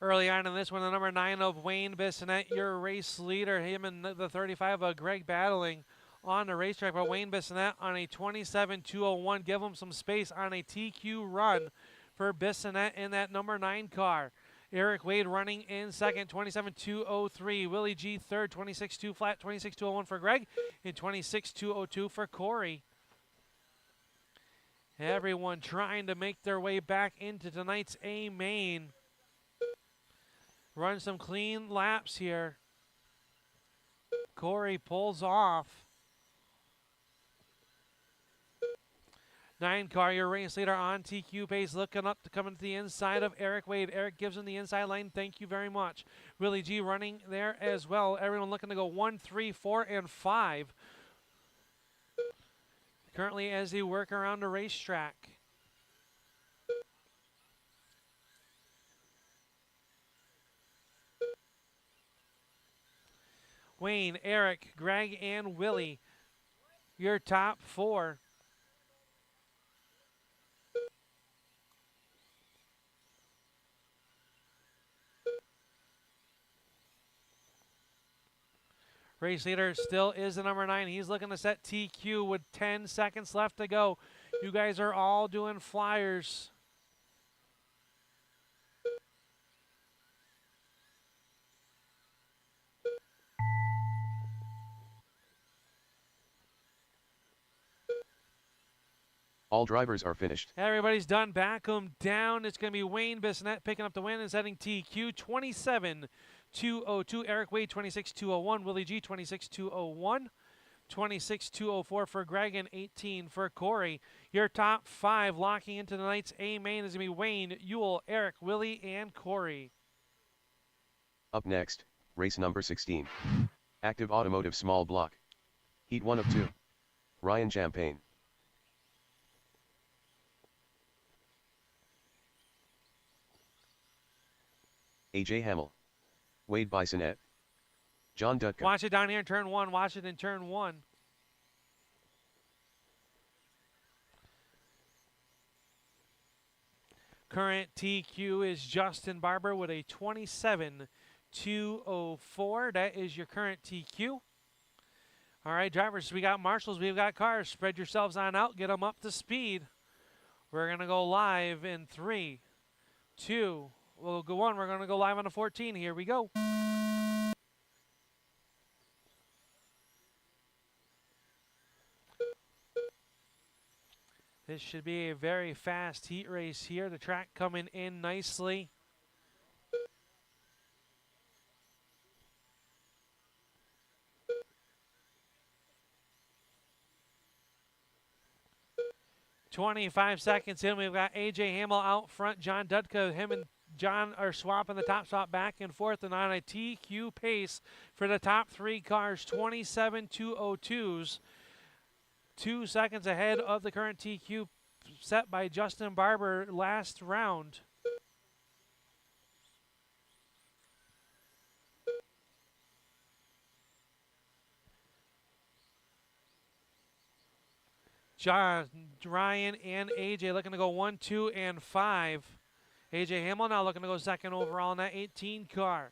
Early on in this one, the number 9 of Wayne Bissonette, your race leader. Him and the 35 of Greg battling on the racetrack. But Wayne Bissonette on a 27.201. Give him some space on a TQ run for Bissonette in that number 9 car. Eric Wade running in second, 27.203. Willie G third, 26.2 flat, 26.201 for Greg, and 26.202 for Corey. Everyone trying to make their way back into tonight's A main. Run some clean laps here. Corey pulls off. 9 car, your race leader on TQ pace, looking up to come into the inside of Eric Wade. Eric gives him the inside line. Thank you very much. Willie G running there as well. Everyone looking to go 1, 3, 4, and 5. Currently as they work around the racetrack. Wayne, Eric, Greg, and Willie, your top 4. Race leader still is the number 9. He's looking to set TQ with 10 seconds left to go. You guys are all doing flyers. All drivers are finished. Everybody's done. Back them down. It's going to be Wayne Bissonette picking up the win and setting TQ 27.202. Eric Wade 26.201. Willie G 26.201. 26,204 for Greg and 18 for Corey. Your top 5 locking into tonight's A main is going to be Wayne, Ewell, Eric, Willie, and Corey. Up next, race number 16. Active Automotive Small Block. Heat 1 of 2. Ryan Champagne. AJ Hamel. Wade Bisonette. John Dutka. Watch it down here in turn 1. Watch it in turn 1. Current TQ is Justin Barber with a 27,204. That is your current TQ. All right, drivers, we got marshals, we've got cars. Spread yourselves on out, get them up to speed. We're going to go live in 3, 2, we'll go 1. We're going to go live on the 14. Here we go. This should be a very fast heat race here. The track coming in nicely. "25 seconds in, we've got AJ Hamel out front. John Dudka, him and John are swapping the top spot back and forth and on a TQ pace for the top 3 cars, 27,202s. 2 seconds ahead of the current TQ set by Justin Barber last round. John, Ryan, and AJ looking to go 1, 2, and 5. AJ Hamel now looking to go second overall in that 18 car.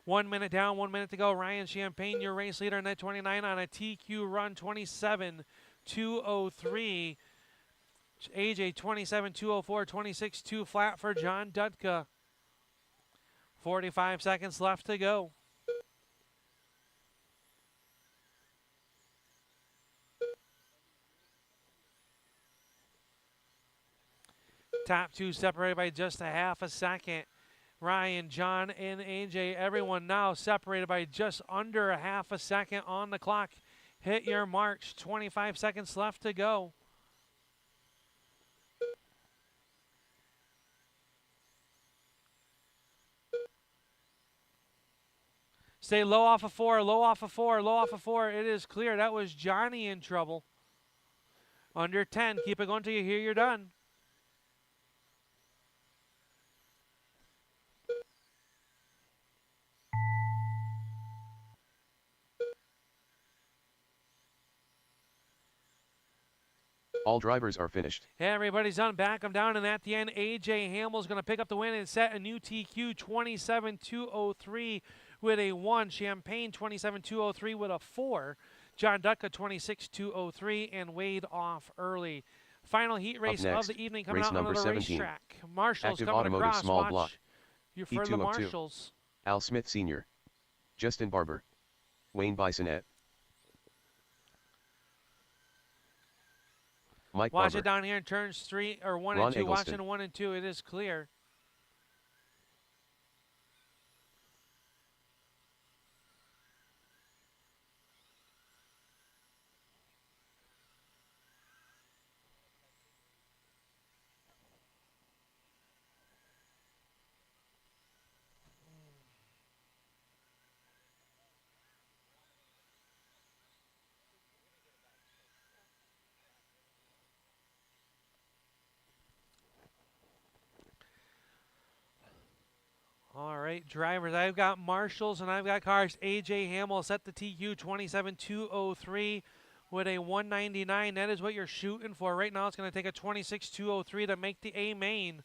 1 minute down, 1 minute to go. Ryan Champagne, your race leader in that 29 on a TQ run, 27,203. AJ 27,204, 26,2 flat for John Dudka. 45 seconds left to go. Top 2 separated by just a half a second. Ryan, John, and AJ, everyone now separated by just under a half a second on the clock. Hit your marks. 25 seconds left to go. Stay low off of 4, low off of 4, low off of 4. It is clear. That was Johnny in trouble. Under 10. Keep it going until you hear you're done. All drivers are finished. Everybody's done. Back them down, and at the end, AJ Hamel's going to pick up the win and set a new TQ, 27,203 with a 1. Champagne, 27,203 with a 4. John Dutka, 26,203, and Wade off early. Final heat race next, of the evening coming race out onto number the 17. racetrack. Marshals Active coming Automotive across. Small Watch Block. you Heat for 2 the of 2. marshals. Al Smith Sr. Justin Barber. Wayne Bisonette. Mike Watch Barber. it down here in turns 3 or 1 Ron and 2. Eggleston. Watching 1 and 2, it is clear. All right, drivers, I've got marshals and I've got cars. AJ Hamel set the TQ 27,203 with a 199. That is what you're shooting for. Right now it's going to take a 26,203 to make the A main.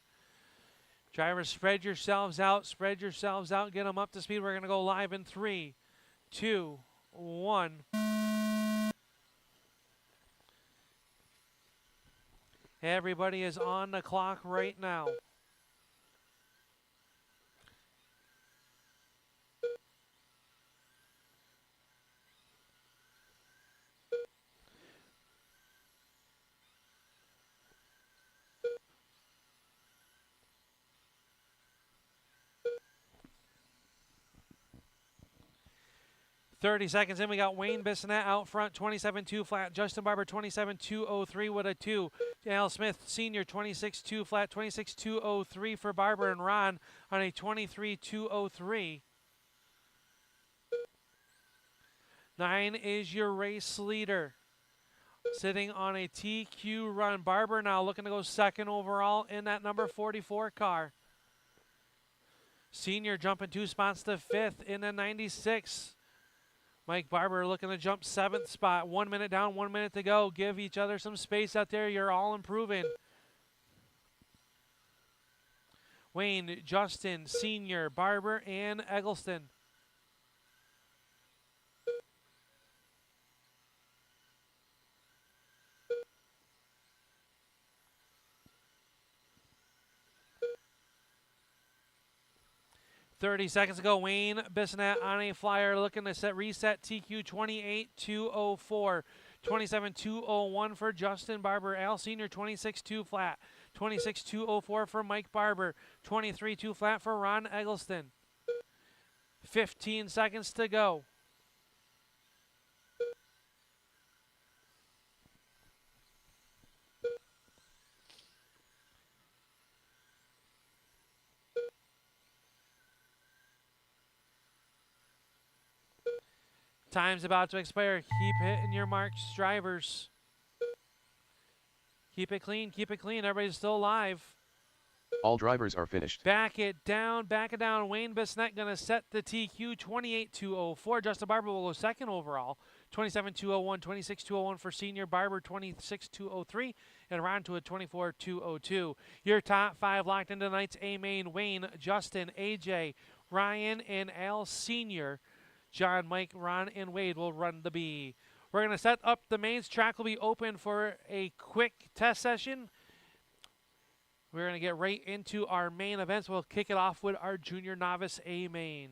Drivers, spread yourselves out. Spread yourselves out. Get them up to speed. We're going to go live in 3, 2, 1. Everybody is on the clock right now. 30 seconds in, we got Wayne Bissonette out front, 27-2 flat. Justin Barber, 27-203 with a 2. Al Smith Sr., 26-2 flat, 26-203 for Barber, and Ron on a 23-203. 9 is your race leader. Sitting on a TQ run. Barber now looking to go second overall in that number 44 car. Senior jumping 2 spots to 5th in the 96. Mike Barber looking to jump 7th spot. 1 minute down, 1 minute to go. Give each other some space out there. You're all improving. Wayne, Justin, Senior, Barber, and Eggleston. $30 ago, Wayne Bissonette on a flyer looking to reset TQ 28-204. 27-201 for Justin Barber. Al Sr. 26-2 flat. 26-204 for Mike Barber. 23-2 flat for Ron Eggleston. 15 seconds to go. Time's about to expire. Keep hitting your marks, drivers. Keep it clean, keep it clean. Everybody's still alive. All drivers are finished. Back it down, back it down. Wayne Bissonette going to set the TQ 28-204. Justin Barber will go second overall. 27-201, 26-201 for Senior. Barber 26-203, and Ron to a 24-202. Your top 5 locked into tonight's A main. Wayne, Justin, AJ, Ryan, and Al Senior. John, Mike, Ron, and Wade will run the B. We're going to set up the mains. Track will be open for a quick test session. We're going to get right into our main events. We'll kick it off with our Junior Novice A main.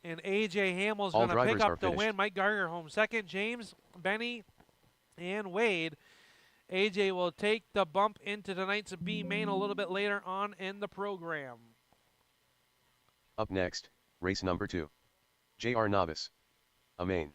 And A.J. Hamill's All going to pick drivers are up the finished. win. Mike Gardner home second. James, Benny, and Wade. A.J. will take the bump into tonight's B main a little bit later on in the program. Up next, race number 2. J.R. Novice. A main.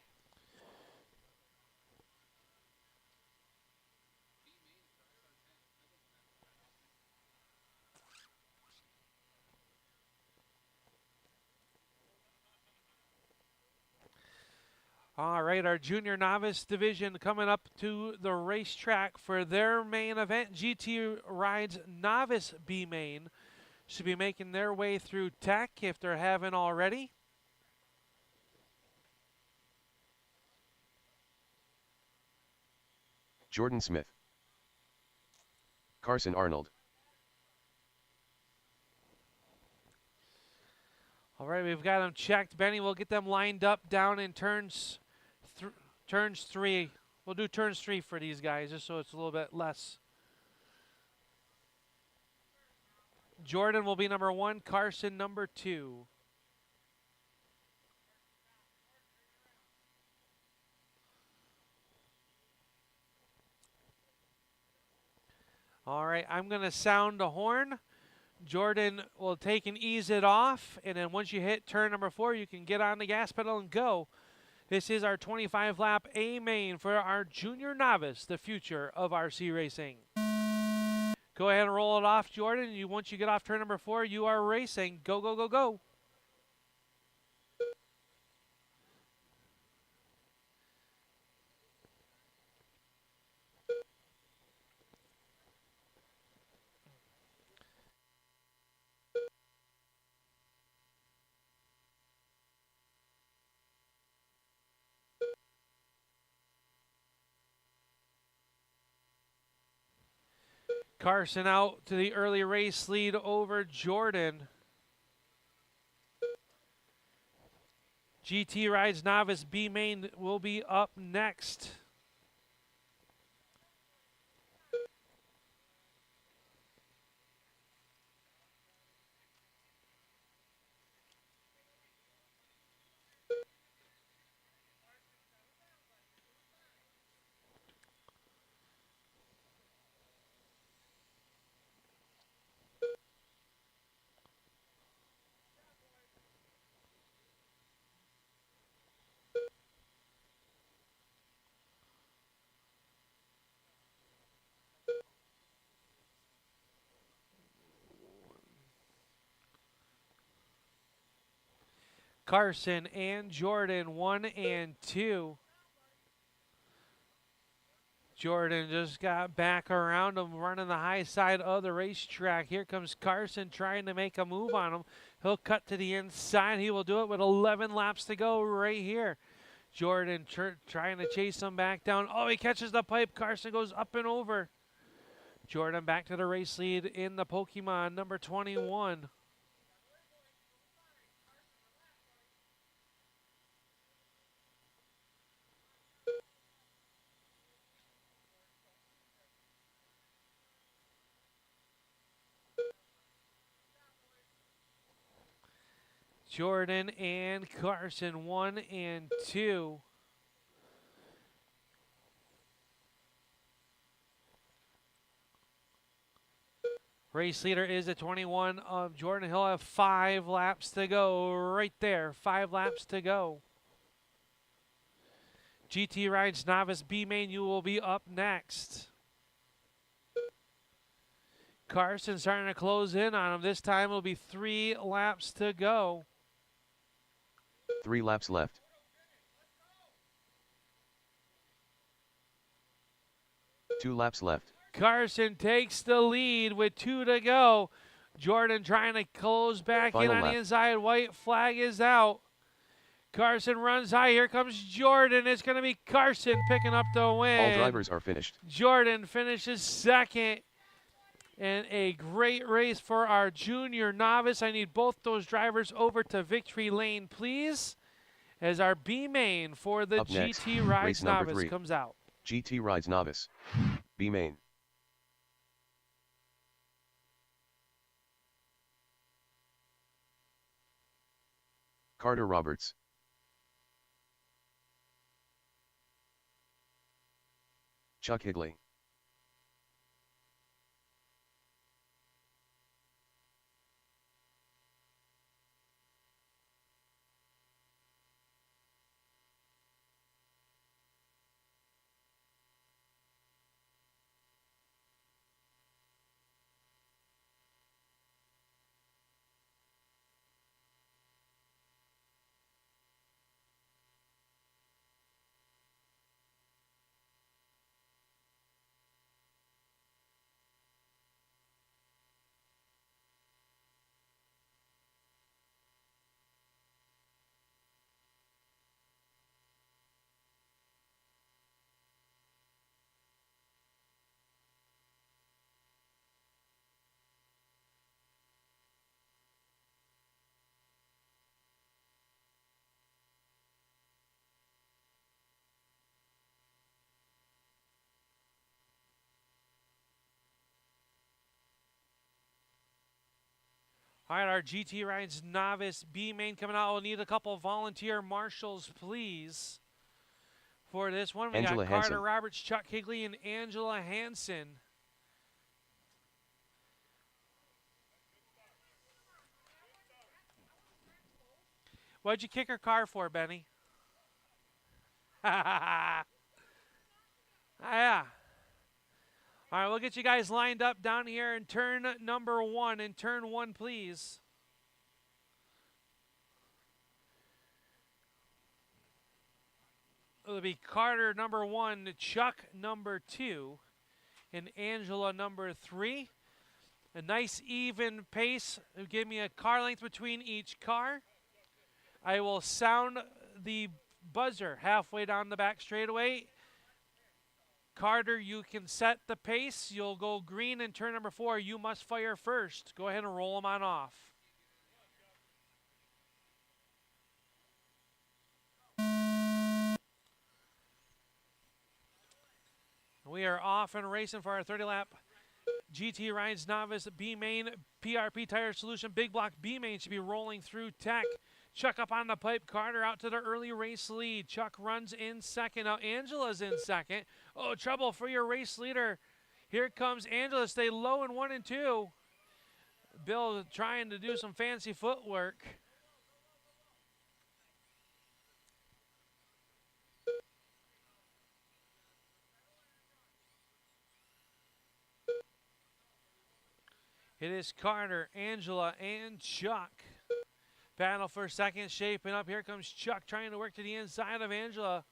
All right, our junior novice division coming up to the racetrack for their main event. GT Rides Novice B main should be making their way through Tech if they haven't already. Jordan Smith. Carson Arnold. All right, we've got them checked. Benny will get them lined up down in turns 3. We'll do turns 3 for these guys just so it's a little bit less. Jordan will be number 1, Carson number 2. All right, I'm going to sound the horn. Jordan will take and ease it off, and then once you hit turn number 4, you can get on the gas pedal and go. This is our 25-lap A main for our junior novice, the future of RC racing. Go ahead and roll it off, Jordan. Once you get off turn number 4, you are racing. Go, go, go, go. Carson out to the early race lead over Jordan. GT Rides Novice B main will be up next. Carson and Jordan, 1 and 2. Jordan just got back around him, running the high side of the racetrack. Here comes Carson trying to make a move on him. He'll cut to the inside. He will do it with 11 laps to go right here. Jordan trying to chase him back down. Oh, he catches the pipe. Carson goes up and over. Jordan back to the race lead in the Pokemon, number 21. Jordan and Carson, 1 and 2. Race leader is the 21 of Jordan. He'll have 5 laps to go right there. 5 laps to go. GT Rides Novice B main, you will be up next. Carson starting to close in on him. This time it'll be 3 laps to go. 3 laps left. Two laps left. Carson takes the lead with 2 to go. Jordan trying to close back Final in on lap. the inside. White flag is out. Carson runs high. Here comes Jordan. It's going to be Carson picking up the win. All drivers are finished. Jordan finishes second. And a great race for our junior novice. I need both those drivers over to victory lane, please, as our B main for the Up next, GT Rides race number Novice 3. comes out. GT Rides Novice. B main. Carter Roberts. Chuck Higley. All right, our GT Rides Novice B main coming out. We'll need a couple volunteer marshals, please, for this one. We Angela got Carter Hansen. Roberts, Chuck Higley, and Angela Hansen. What'd you kick her car for, Benny? Yeah. All right, we'll get you guys lined up down here in turn number 1. In turn 1, please. It'll be Carter number 1, Chuck number 2, and Angela number 3. A nice even pace. It'll give me a car length between each car. I will sound the buzzer halfway down the back straightaway. Carter, you can set the pace. You'll go green in turn number 4. You must fire first. Go ahead and roll them on off. We are off and racing for our 30-lap GT Rides Novice B main PRP Tire Solution Big Block B main should be rolling through Tech. Chuck up on the pipe. Carter out to the early race lead. Chuck runs in second. Now Angela's in second. Oh, trouble for your race leader. Here comes Angela. Stay low in 1 and 2. Bill trying to do some fancy footwork. It is Carter, Angela, and Chuck. Battle for second shaping up. Here comes Chuck trying to work to the inside of Angela.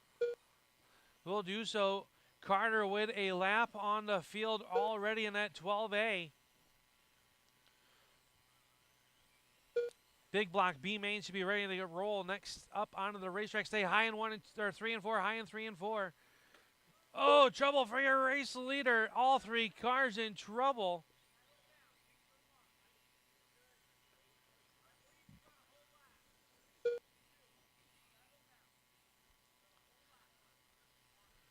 Will do so. Carter with a lap on the field already in that 12A. Big block B main should be ready to roll next up onto the racetrack. Stay high in 1 and or 3 and 4. High in 3 and 4. Oh, trouble for your race leader. All 3 cars in trouble.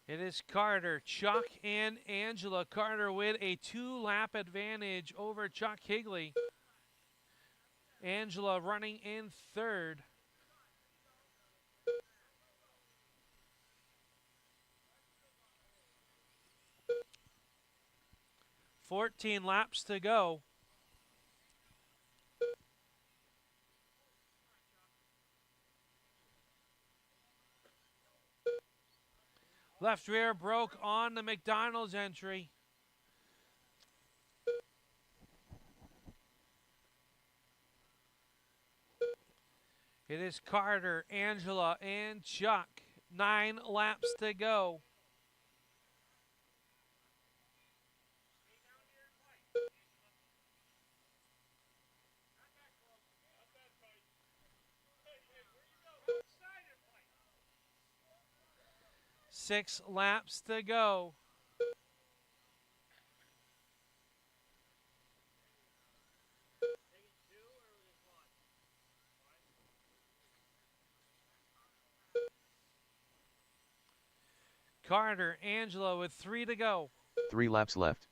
It is Carter, Chuck, and Angela. Carter with a 2-lap advantage over Chuck Higley. Angela running in third. "14 laps to go." Left rear broke on the McDonald's entry. It is Carter, Angela, and Chuck. 9 laps to go. Six laps to go. Carter, Angela with 3 to go. 3 laps left.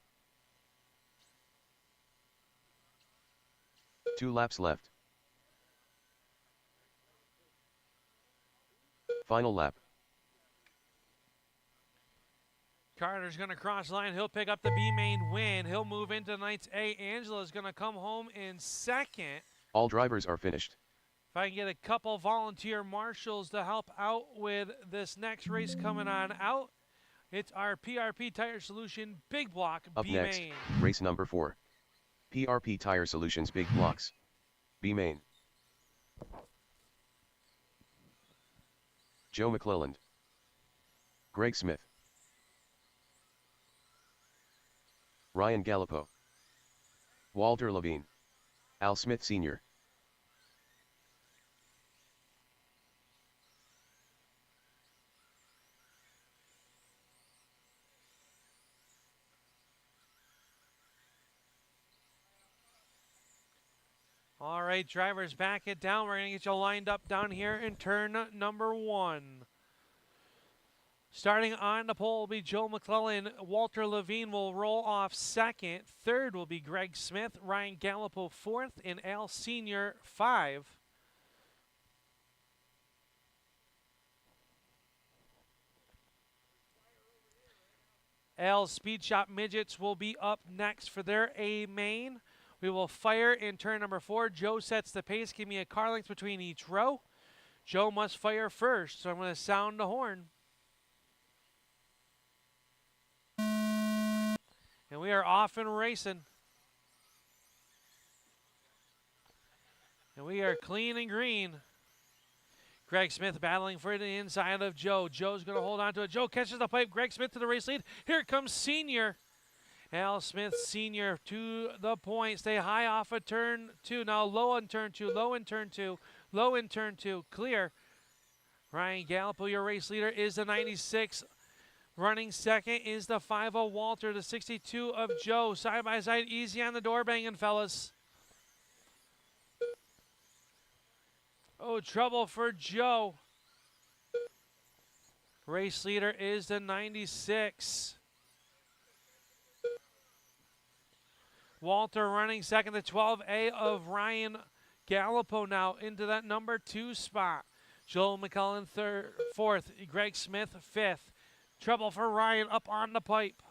2 laps left. Final lap. Carter's going to cross line. He'll pick up the B main win. He'll move into tonight's A. Angela's going to come home in second. All drivers are finished. If I can get a couple volunteer marshals to help out with this next race coming on out, it's our PRP Tire Solution Big Block Up B next, main. race number 4. PRP Tire Solutions Big Blocks. B main. Joe McClelland. Greg Smith. Ryan Gallipo. Walter Levine. Al Smith Sr. All right, drivers, back it down. We're going to get you lined up down here in turn number 1. Starting on the pole will be Joe McClellan. Walter Levine will roll off second. Third will be Greg Smith. Ryan Gallipo fourth, and Al Sr. 5. Al's Speed Shop Midgets will be up next for their A main. We will fire in turn number 4. Joe sets the pace. Give me a car length between each row. Joe must fire first, so I'm going to sound the horn. And we are off and racing. And we are clean and green. Greg Smith battling for the inside of Joe. Joe's going to hold on to it. Joe catches the pipe. Greg Smith to the race lead. Here comes Senior. Al Smith Sr. to the point. Stay high off of turn 2. Now low on turn 2. Low in turn 2. Low in turn 2. Clear. Ryan Gallipo, your race leader, is the 96. Running second is the 50 Walter. The 62 of Joe. Side by side. Easy on the door banging, fellas. Oh, trouble for Joe. Race leader is the 96. Walter running second, the 12A of Ryan Gallipo now into that number 2 spot. Joel McCullen fourth, Greg Smith fifth. Trouble for Ryan up on the pipe.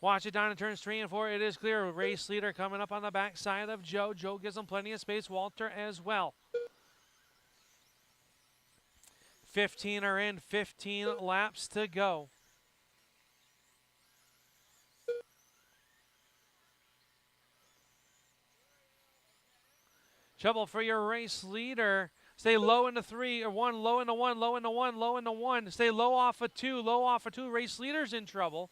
Watch it down in turns 3 and 4. It is clear. Race leader coming up on the backside of Joe. Joe gives him plenty of space. Walter as well. 15 are in, 15 laps to go. Trouble for your race leader. Stay low in the 3 or 1, low in the 1, low in the 1, low in the 1. Stay low off of 2, low off of 2. Race leader's in trouble.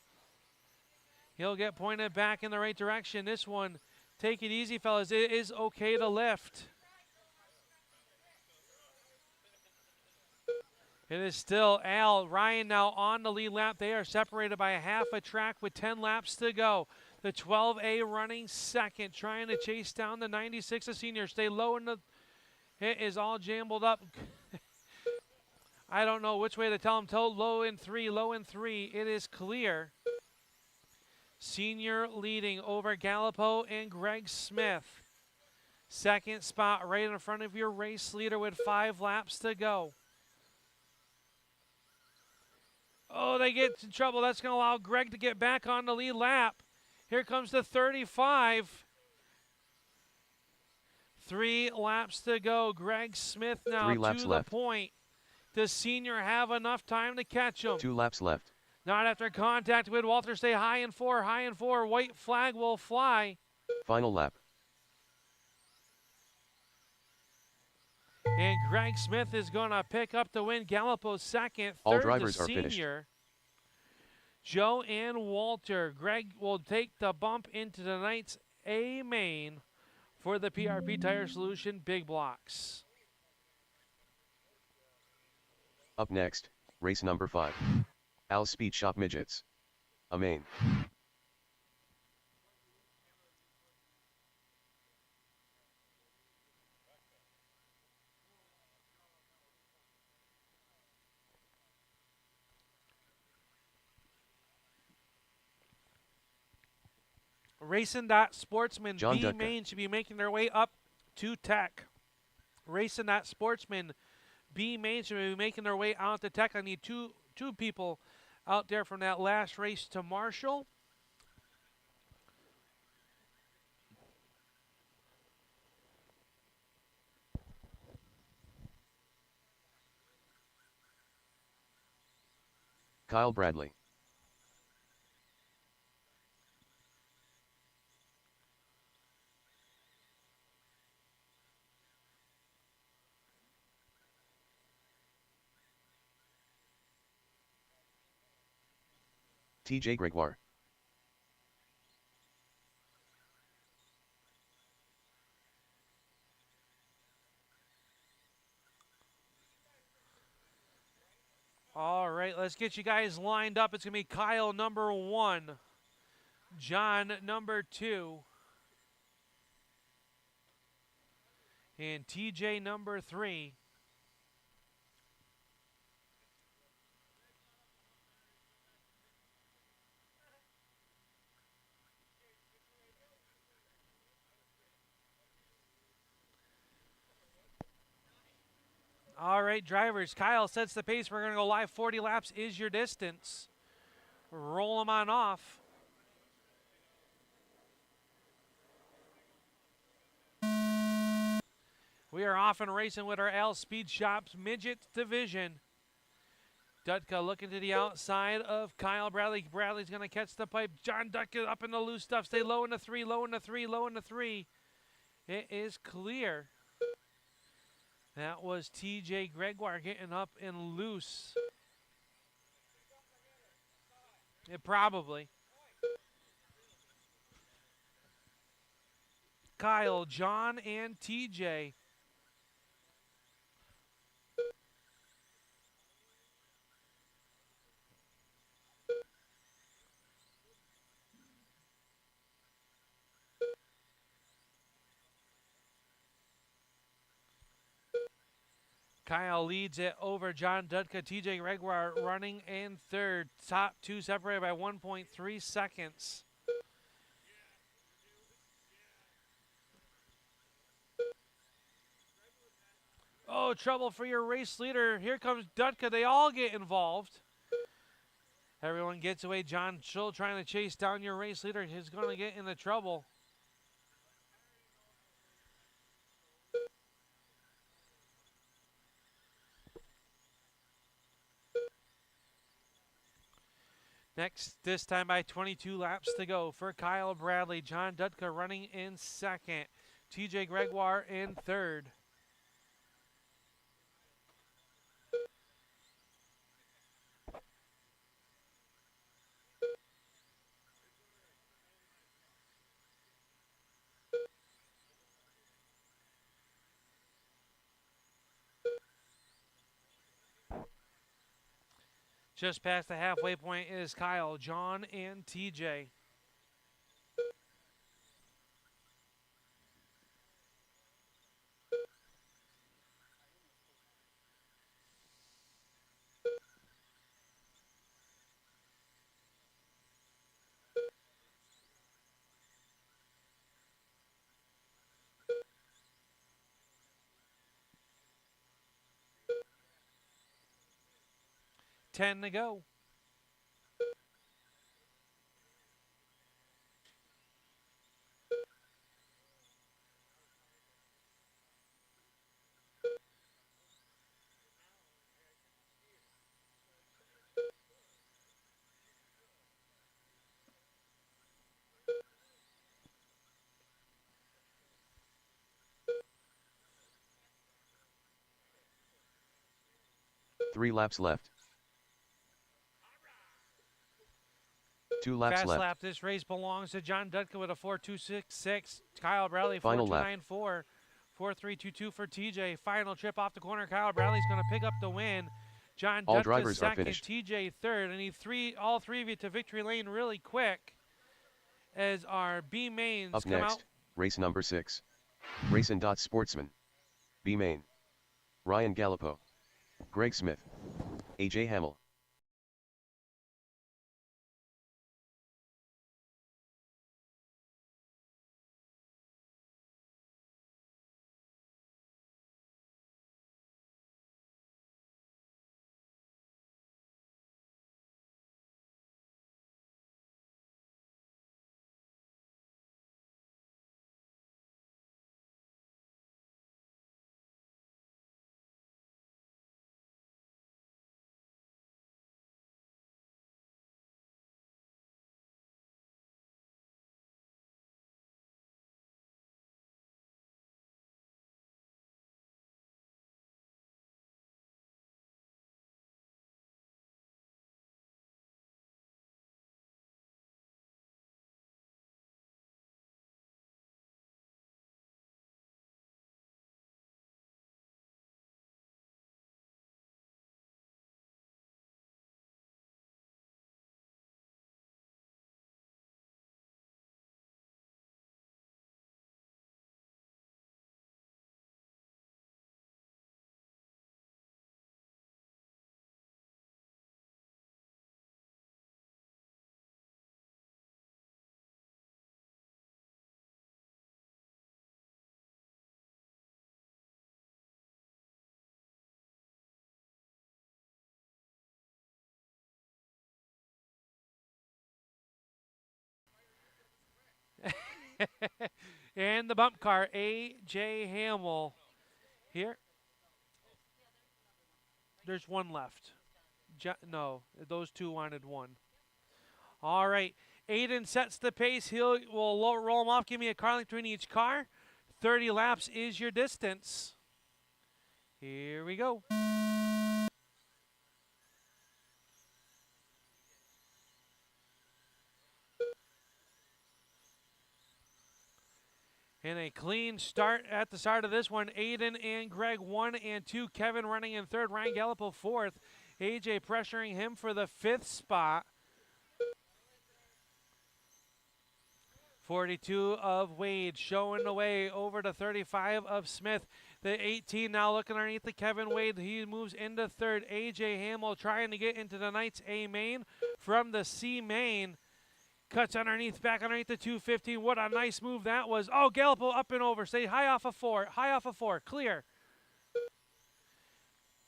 He'll get pointed back in the right direction. This one, take it easy, fellas. It is okay to lift. It is still Al. Ryan now on the lead lap. They are separated by a half a track with 10 laps to go. The 12A running second, trying to chase down the 96 of Senior. Stay low in the... It is all jambled up. I don't know which way to tell him. Low in 3, low in 3. It is clear. Senior leading over Gallipo and Greg Smith. Second spot right in front of your race leader with 5 laps to go. Oh, they get in trouble. That's going to allow Greg to get back on the lead lap. Here comes the 35. 3 laps to go. Greg Smith now 3 laps to left. the point. Does Senior have enough time to catch him? 2 laps left. Not after contact with Walter. Stay high in 4, high in 4. White flag will fly. Final lap. And Greg Smith is going to pick up the win. Gallipo second. All Third drivers to are finished. Senior. Joe and Walter. Greg will take the bump into tonight's A main for the PRP Tire Solution Big Blocks. Up next, race number 5. Al's Speed Shop Midgets. A main. Racing.Sportsman John B Dutka. main should be making their way up to Tech. Racing.Sportsman B mains will be making their way out to tech. I need two people out there from that last race to Marshall. Kyle Bradley. TJ Gregoire. All right, let's get you guys lined up. It's going to be Kyle number 1, John number 2, and TJ number 3. All right, drivers. Kyle sets the pace. We're going to go live. 40 laps is your distance. Roll them on off. We are off and racing with our L Speed Shops Midget Division. Dutka looking to the outside of Kyle Bradley. Bradley's going to catch the pipe. John Dutka up in the loose stuff. Stay low in the 3, low in the 3, low in the 3. It is clear. That was TJ Gregoire getting up and loose. It probably. Kyle, John, and TJ. Kyle leads it over John Dutka. TJ Gregoire running in third. Top 2 separated by 1.3 seconds. Oh, trouble for your race leader. Here comes Dutka. They all get involved. Everyone gets away. John still trying to chase down your race leader. He's going to get into trouble. Next, this time by 22 laps to go for Kyle Bradley. John Dutka running in second. TJ Gregoire in third. Just past the halfway point is Kyle, John, and TJ. Ten to go. Three laps left. 2 laps Fast left. lap. This race belongs to John Dutka with a 4.266. Kyle Bradley Final lap. 4.294. 4.322 for TJ. Final trip off the corner. Kyle Bradley's going to pick up the win. John All Dutka drivers are second. finished. TJ third. I need all three of you to victory lane really quick as our B mains Up come next, out. race number 6. Racing Sportsman. B main. Ryan Gallipo. Greg Smith. AJ Hamill. And the bump car, A.J. Hamill. Here, there's one left. No, those two wanted one. All right. Aiden sets the pace. We'll roll him off. Give me a car length between each car. 30 laps is your distance. Here we go. And a clean start at the start of this one. Aiden and Greg 1 and 2. Kevin running in third. Ryan Gallipo fourth. AJ pressuring him for the fifth spot. 42 of Wade showing the way over to 35 of Smith. The 18 now looking underneath the Kevin Wade. He moves into third. AJ Hamill trying to get into the Knights A main from the C main. Cuts underneath, back underneath the 215. What a nice move that was. Oh, Gallipo up and over. Stay high off of four. High off of four. Clear.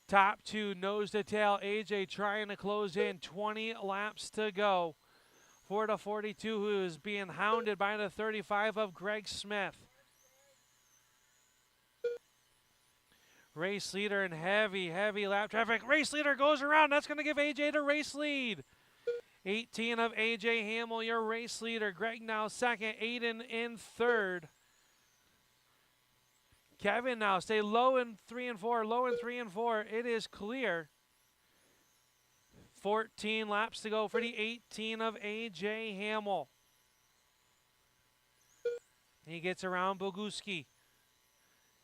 Top two, nose to tail. AJ trying to close in. 20 laps to go. 4 to 42, who is being hounded by the 35 of Greg Smith. Race leader in heavy lap traffic. Race leader goes around. That's going to give AJ the race lead. 18 of AJ Hamill, your race leader. Greg now second. Aiden in third. Kevin now stay low in 3 and 4. Low in 3 and 4. It is clear. 14 laps to go for the 18 of AJ Hamill. He gets around Boguski.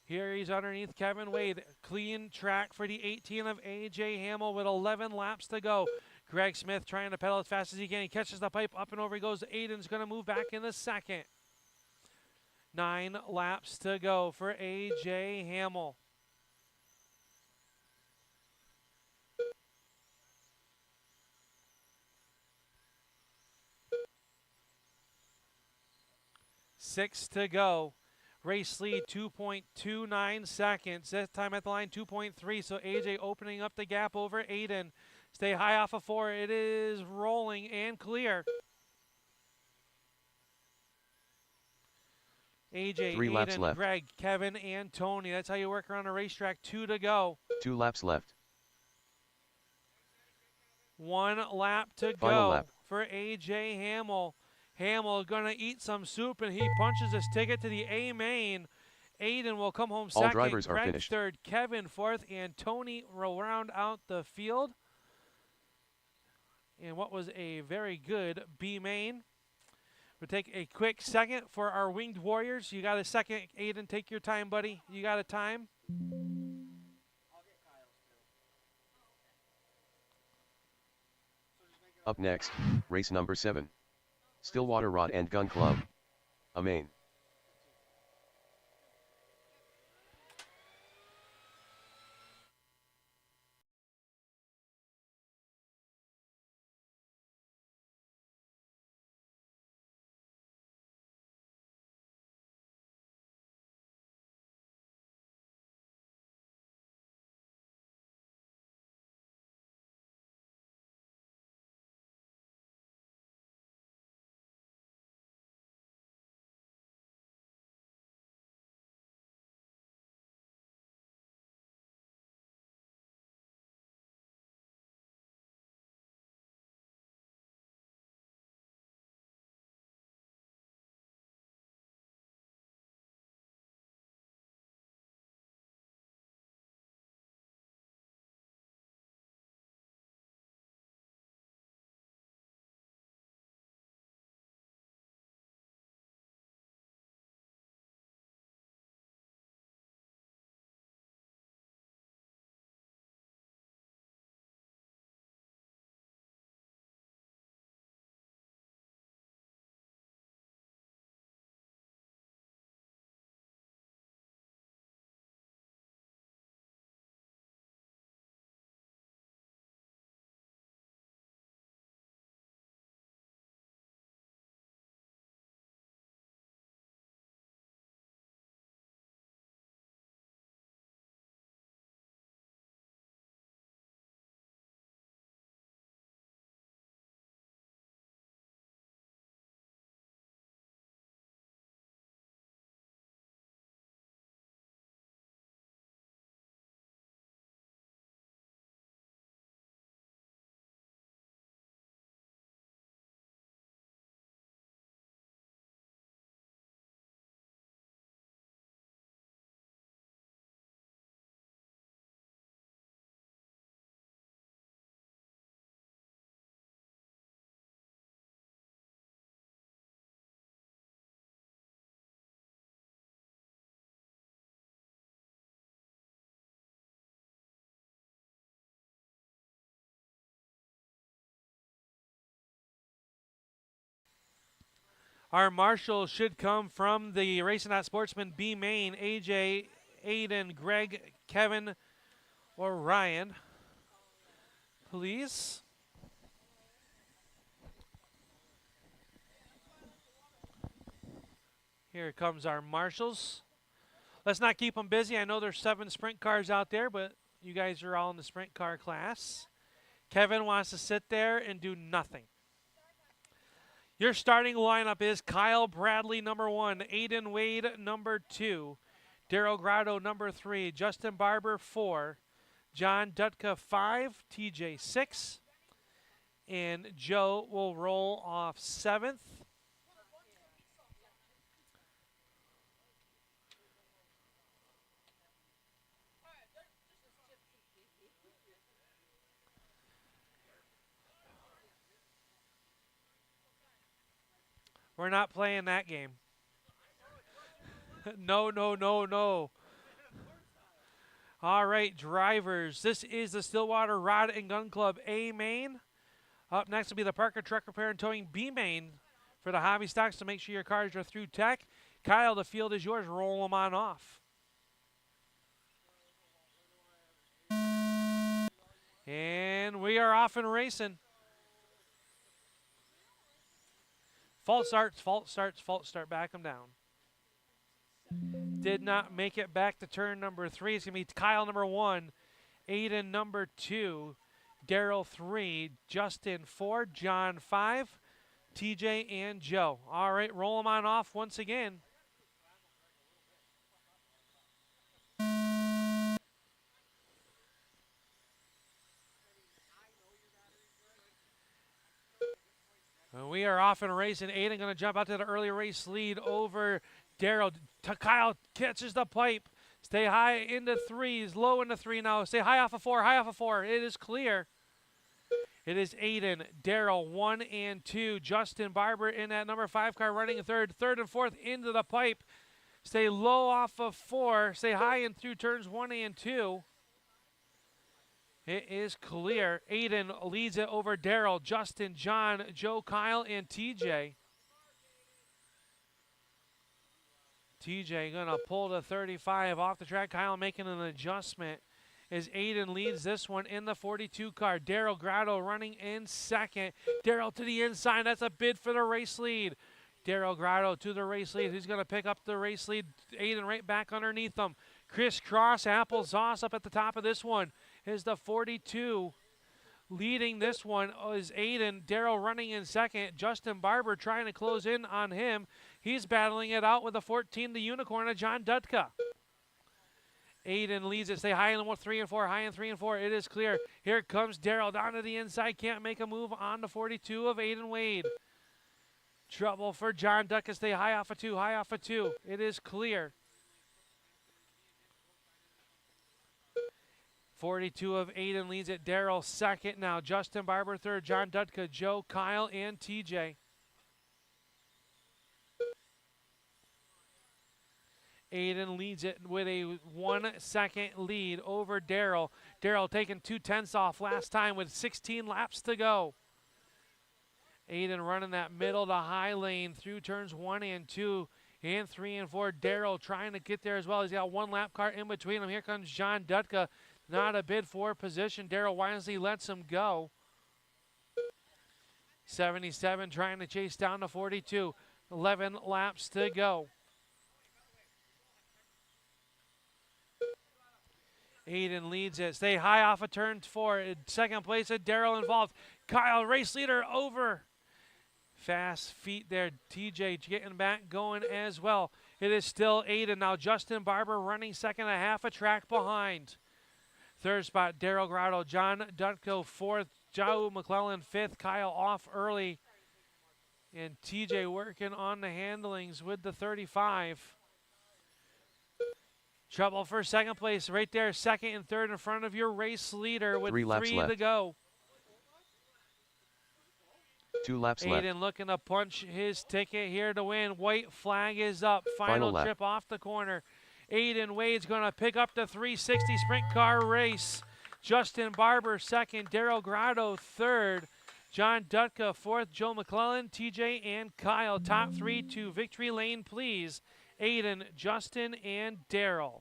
Here he's underneath Kevin Wade. Clean track for the 18 of AJ Hamill with 11 laps to go. Greg Smith trying to pedal as fast as he can. He catches the pipe, up and over he goes. Aiden's going to move back in the second. 9 laps to go for AJ Hamill. Six to go. Race lead 2.29 seconds. This time at the line 2.3. So AJ opening up the gap over Aiden. Stay high off of 4. It is rolling and clear. AJ, 3 laps Aiden, left. Greg, Kevin, and Tony. That's how you work around a racetrack. 2 to go. 2 laps left. 1 lap to Final go lap. for AJ Hamill. Hamill going to eat some soup, and he punches his ticket to the A main. Aiden will come home second. All drivers are Greg finished. third. Kevin fourth. And Tony will round out the field. And what was a very good B main. We'll take a quick second for our Winged Warriors. You got a second, Aiden. Take your time, buddy. You got a time? Up next, race number 7. Stillwater Rod and Gun Club. A main. Our marshals should come from the Racing Hot Sportsman B Main, AJ, Aiden, Greg, Kevin, or Ryan. Please. Here comes our marshals. Let's not keep them busy. I know there's 7 sprint cars out there, but you guys are all in the sprint car class. Kevin wants to sit there and do nothing. Your starting lineup is Kyle Bradley, number 1, Aiden Wade, number 2, Daryl Grotto, number 3, Justin Barber, 4, John Dutka, 5, TJ, 6, and Joe will roll off 7th. We're not playing that game. No, no, no, no. All right, drivers. This is the Stillwater Rod and Gun Club A main. Up next will be the Parker Truck Repair and Towing B main for the hobby stocks to make sure your cars are through tech. Kyle, the field is yours. Roll them on off. And we are off and racing. False starts, false starts, false start. Back them down. Did not make it back to turn number 3. It's going to be Kyle, number 1. Aiden, number 2. Daryl, 3. Justin, 4. John, 5. TJ and Joe. All right, roll them on off once again. We are off and racing. Aiden going to jump out to the early race lead over Daryl. Kyle catches the pipe. Stay high into 3s, low into 3 now. Stay high off of 4, high off of 4. It is clear. It is Aiden, Daryl, 1 and 2. Justin Barber in that number 5 car running 3rd. 3rd and 4th into the pipe. Stay low off of 4. Stay high in through turns 1 and 2. It is clear. Aiden leads it over Daryl, Justin, John, Joe, Kyle, and TJ. TJ going to pull the 35 off the track. Kyle making an adjustment as Aiden leads this one in the 42 car. Daryl Grotto running in 2nd. Daryl to the inside. That's a bid for the race lead. Daryl Grotto to the race lead. Who's going to pick up the race lead? Aiden right back underneath them. Crisscross applesauce up at the top of this one is the 42. Leading this one is Aiden. Daryl running in 2nd. Justin Barber trying to close in on him. He's battling it out with the 14, the unicorn of John Dutka. Aiden leads it. Stay high in 3 and 4. High in 3 and 4. It is clear. Here comes Daryl down to the inside. Can't make a move on the 42 of Aiden Wade. Trouble for John Dutka. Stay high off of 2. High off of 2. It is clear. 42 of Aiden leads it. Daryl 2nd now. Justin Barber 3rd. John Dutka, Joe, Kyle, and TJ. Aiden leads it with a 1 second lead over Daryl. Daryl taking 2/10 off last time with 16 laps to go. Aiden running that middle to high lane through turns 1 and 2 and 3 and 4. Daryl trying to get there as well. He's got 1 lap car in between them. Here comes John Dutka. Not a bid for position. Daryl wisely lets him go. 77 trying to chase down to 42. 11 laps to go. Aiden leads it. Stay high off of turn 4. In 2nd place, Daryl involved. Kyle, race leader, over. Fast feet there. TJ getting back going as well. It is still Aiden. Now Justin Barber running 2nd, a half a track behind. 3rd spot, Daryl Grotto. John Dutka 4th. Joe McClellan 5th. Kyle off early. And TJ working on the handlings with the 35. Trouble for 2nd place right there. 2nd and 3rd in front of your race leader with 3 laps 3 left. to go. 2 laps Aiden left. looking to punch his ticket here to win. White flag is up. Final lap. trip off the corner. Aiden Wade's going to pick up the 360 sprint car race. Justin Barber 2nd. Daryl Grotto 3rd. John Dutka, fourth. Joe McClellan, TJ, and Kyle. Top three to victory lane, please. Aiden, Justin, and Daryl.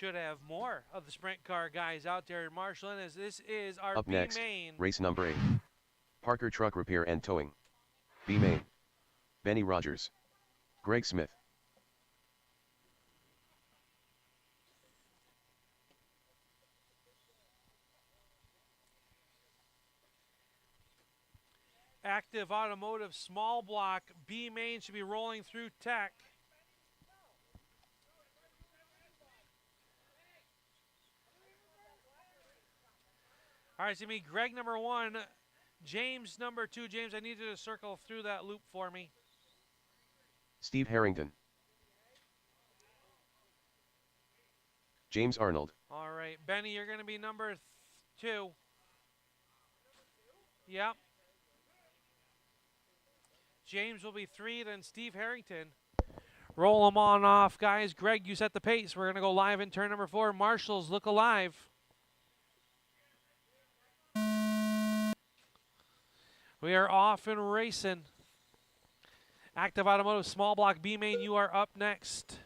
Should have more of the sprint car guys out there marshaling, as this is our Up B next, main. race number 8. Parker Truck Repair and Towing. B main. Benny Rogers. Greg Smith. Active Automotive small block B main should be rolling through tech. All right, it's going to be Greg number 1, James number 2. James, I need you to circle through that loop for me. Steve Harrington. James Arnold. All right, Benny, you're going to be number 2. Yep. James will be 3, then Steve Harrington. Roll them on off, guys. Greg, you set the pace. We're going to go live in turn number 4. Marshals, look alive. We are off and racing. Active Automotive small block B main, you are up next.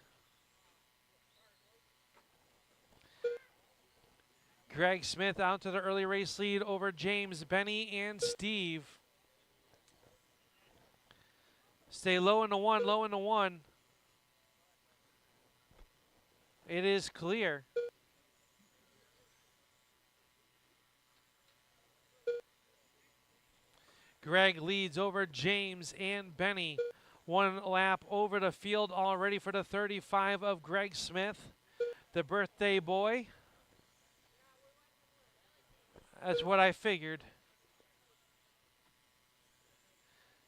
Greg Smith out to the early race lead over James, Benny, and Steve. Stay low in the 1, low in the 1. It is clear. Greg leads over James and Benny. 1 lap over the field already for the 35 of Greg Smith, the birthday boy. That's what I figured.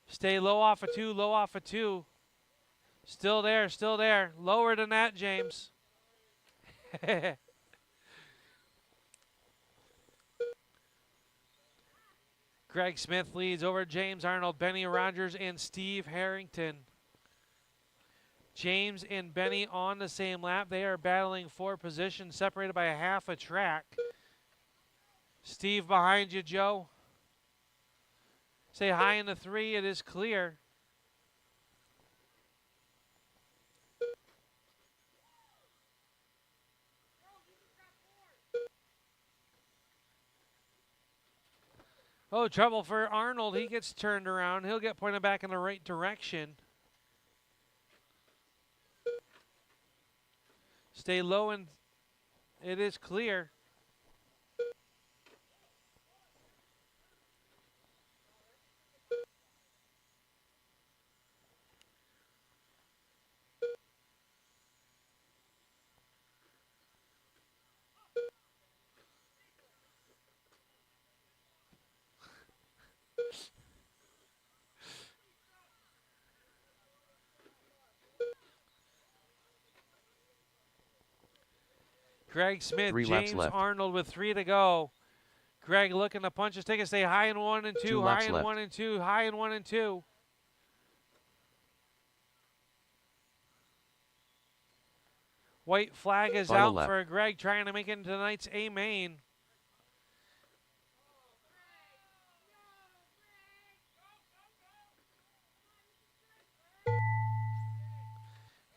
Stay low off of 2, low off of 2. Still there, still there. Lower than that, James. Greg Smith leads over James Arnold, Benny Rogers, and Steve Harrington. James and Benny on the same lap. They are battling for position, separated by a half a track. Steve behind you, Joe. Say hi in the 3. It is clear. Oh, trouble for Arnold. He gets turned around. He'll get pointed back in the right direction. Stay low and it is clear. Greg Smith, 3 laps James left. Arnold with 3 to go. Greg looking to punch his ticket, stay high in 1 and 2, 2 high laps in left. 1 and 2, high in 1 and 2. White flag is Final out lap. for Greg trying to make it into tonight's A main.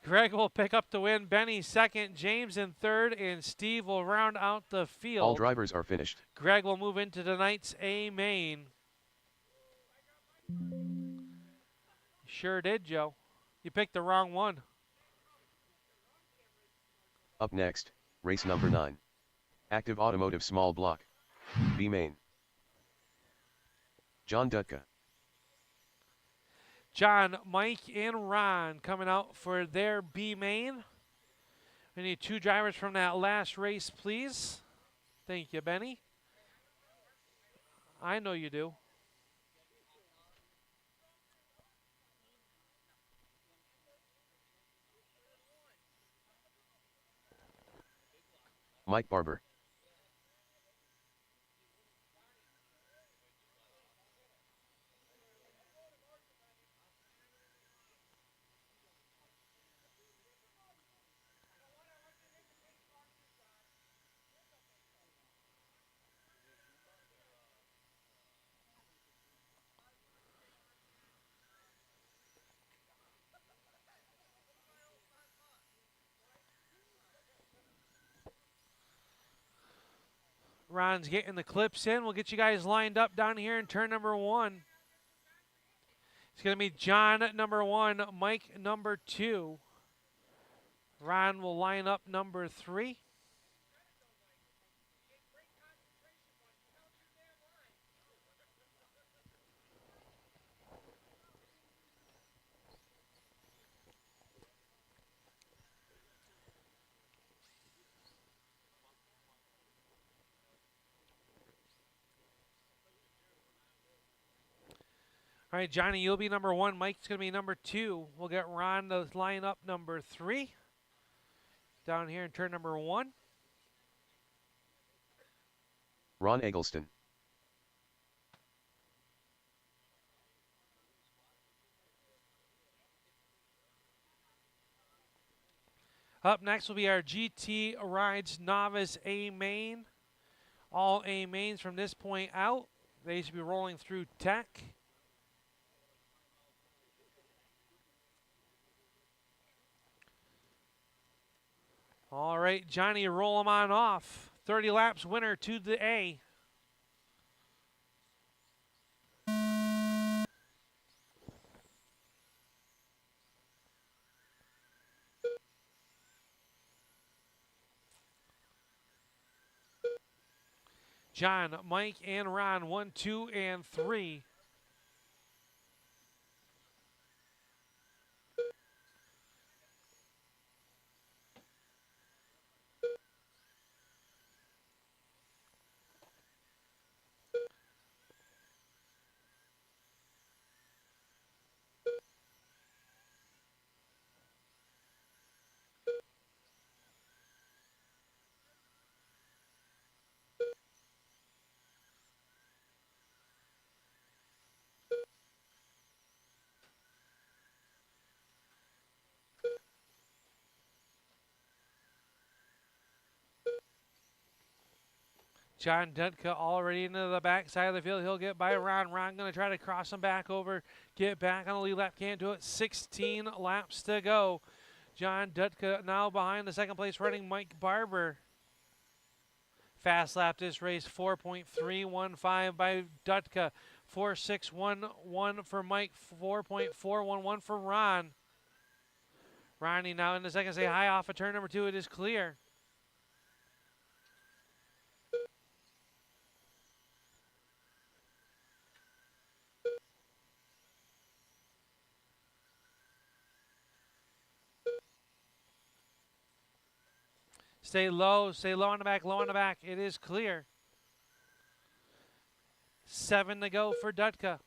Greg will pick up the win. Benny second, James in third, and Steve will round out the field. All drivers are finished. Greg will move into tonight's A main. Sure did, Joe. You picked the wrong one. Up next, race number 9. Active Automotive Small Block. B main. John Dutka. John, Mike, and Ron coming out for their B main. We need 2 drivers from that last race, please. Thank you, Benny. I know you do. Mike Barber. Ron's getting the clips in. We'll get you guys lined up down here in turn number 1. It's going to be John number 1, Mike number 2. Ron will line up number 3. All right, Johnny, you'll be number 1. Mike's going to be number 2. We'll get Ron to line up number 3 down here in turn number 1. Ron Eggleston. Up next will be our GT Rides Novice A main. All A mains from this point out. They should be rolling through tech. All right, Johnny, roll them on off. 30 laps winner to the A. John, Mike, and Ron, 1, 2, and 3. John Dutka already into the backside of the field. He'll get by Ron. Ron going to try to cross him back over. Get back on the lead lap. Can't do it. 16 laps to go. John Dutka now behind the second place running Mike Barber. Fast lap this race, 4.315 by Dutka. 4.611 for Mike. 4.411 for Ron. Ronnie now in the second. Say hi off of turn number 2. It is clear. Stay low on the back, low on the back. It is clear. 7 to go for Dutka.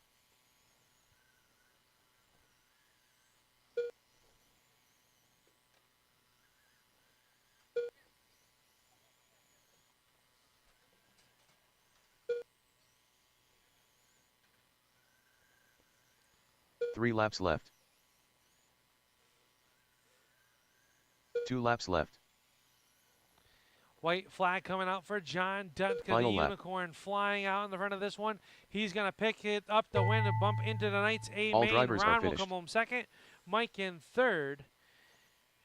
3 laps left. 2 laps left. White flag coming out for John Dutka, the Final lap. unicorn flying out in the front of this one. He's going to pick it up the win and bump into tonight's A All main. drivers are Ron will finished. come home second, Mike in third.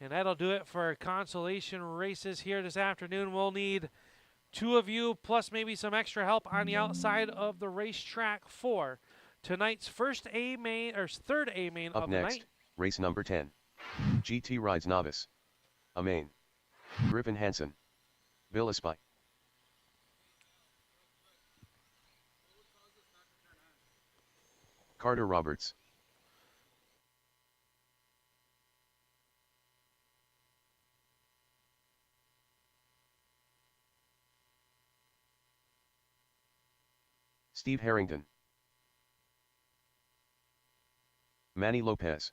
And that'll do it for consolation races here this afternoon. We'll need 2 of you plus maybe some extra help on the outside of the racetrack for tonight's first A main or third A main Up of the next, night. race number 10. GT Rides Novice. A main. Griffin Hansen. Bill Espy. Carter Roberts. Steve Harrington. Manny Lopez.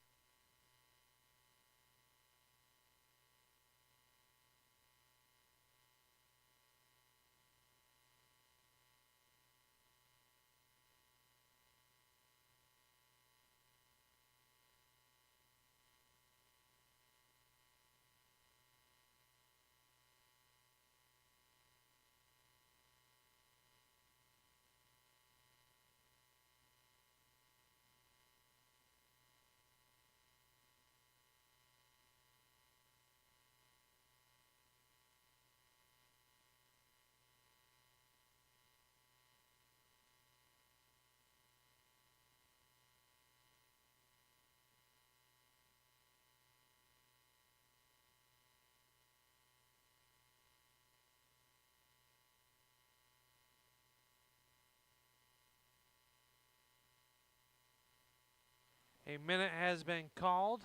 A minute has been called.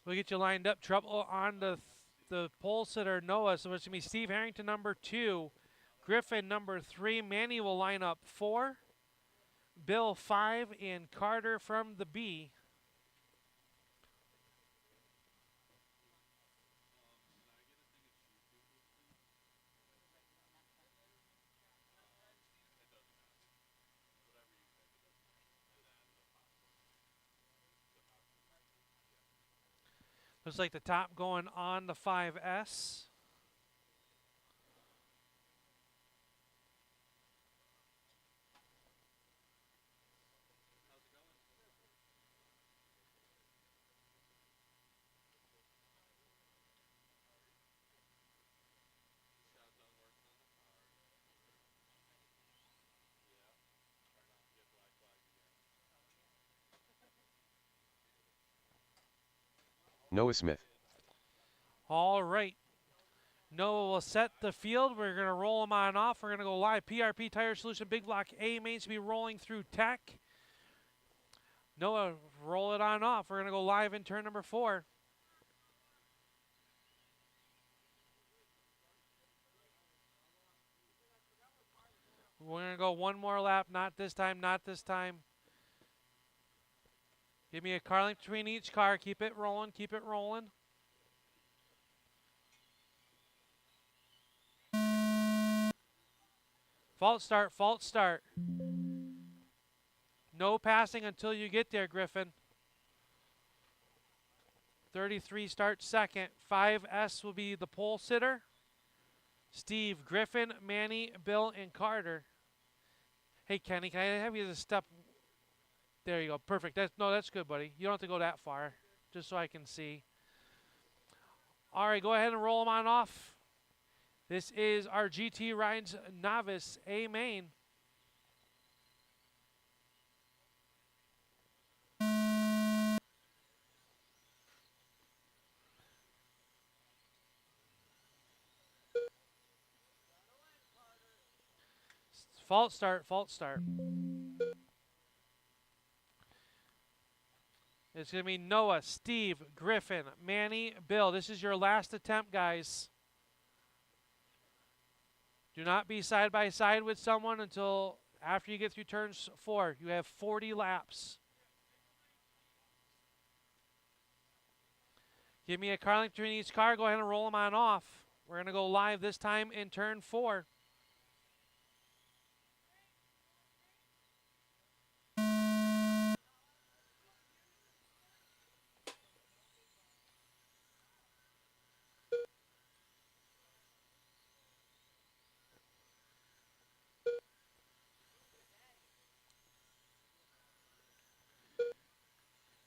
We'll get you lined up. Trouble on the pole sitter, Noah. So it's going to be Steve Harrington, number 2. Griffin, number 3. Manny will line up 4. Bill, 5. And Carter from the B. Looks like the top going on the 5S. Noah Smith. All right. Noah will set the field. We're going to roll them on off. We're going to go live. PRP Tire Solution Big Block A mains to be rolling through tech. Noah, roll it on off. We're going to go live in turn number 4. We're going to go one more lap. Not this time, not this time. Give me a car length between each car. Keep it rolling, keep it rolling. False start, false start. No passing until you get there, Griffin. 33 starts second. 5S will be the pole sitter. Steve, Griffin, Manny, Bill, and Carter. Hey, Kenny, can I have you to step? There you go. Perfect. That's good, buddy. You don't have to go that far, just so I can see. All right, go ahead and roll them on off. This is our GT Rides Novice A main. False start, false start. It's going to be Noah, Steve, Griffin, Manny, Bill. This is your last attempt, guys. Do not be side by side with someone until after you get through turns 4. You have 40 laps. Give me a car length between each car. Go ahead and roll them on off. We're going to go live this time in turn 4.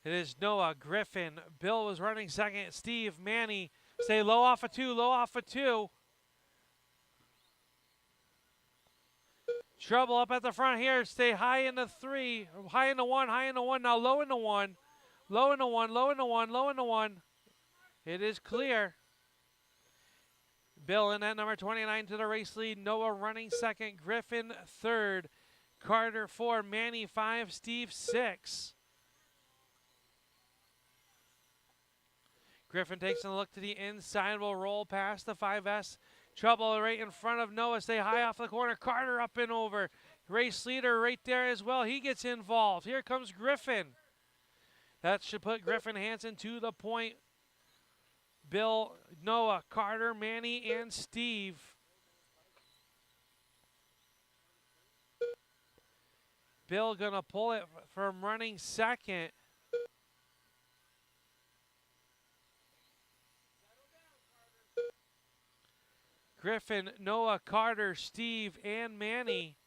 It is Noah, Griffin. Bill was running second. Steve, Manny. Stay low off of 2, low off of 2. Trouble up at the front here. Stay high in the 3, high in the 1, high in the 1. Now low in the 1, low in the 1, low in the 1, low in the 1. It is clear. Bill in at number 29 to the race lead. Noah running second. Griffin third. Carter 4. Manny 5. Steve 6. Griffin takes a look to the inside. Will roll past the 5S. Trouble right in front of Noah. Stay high off the corner. Carter up and over. Race leader right there as well. He gets involved. Here comes Griffin. That should put Griffin Hansen to the point. Bill, Noah, Carter, Manny, and Steve. Bill gonna pull it from running second. Griffin, Noah, Carter, Steve, and Manny.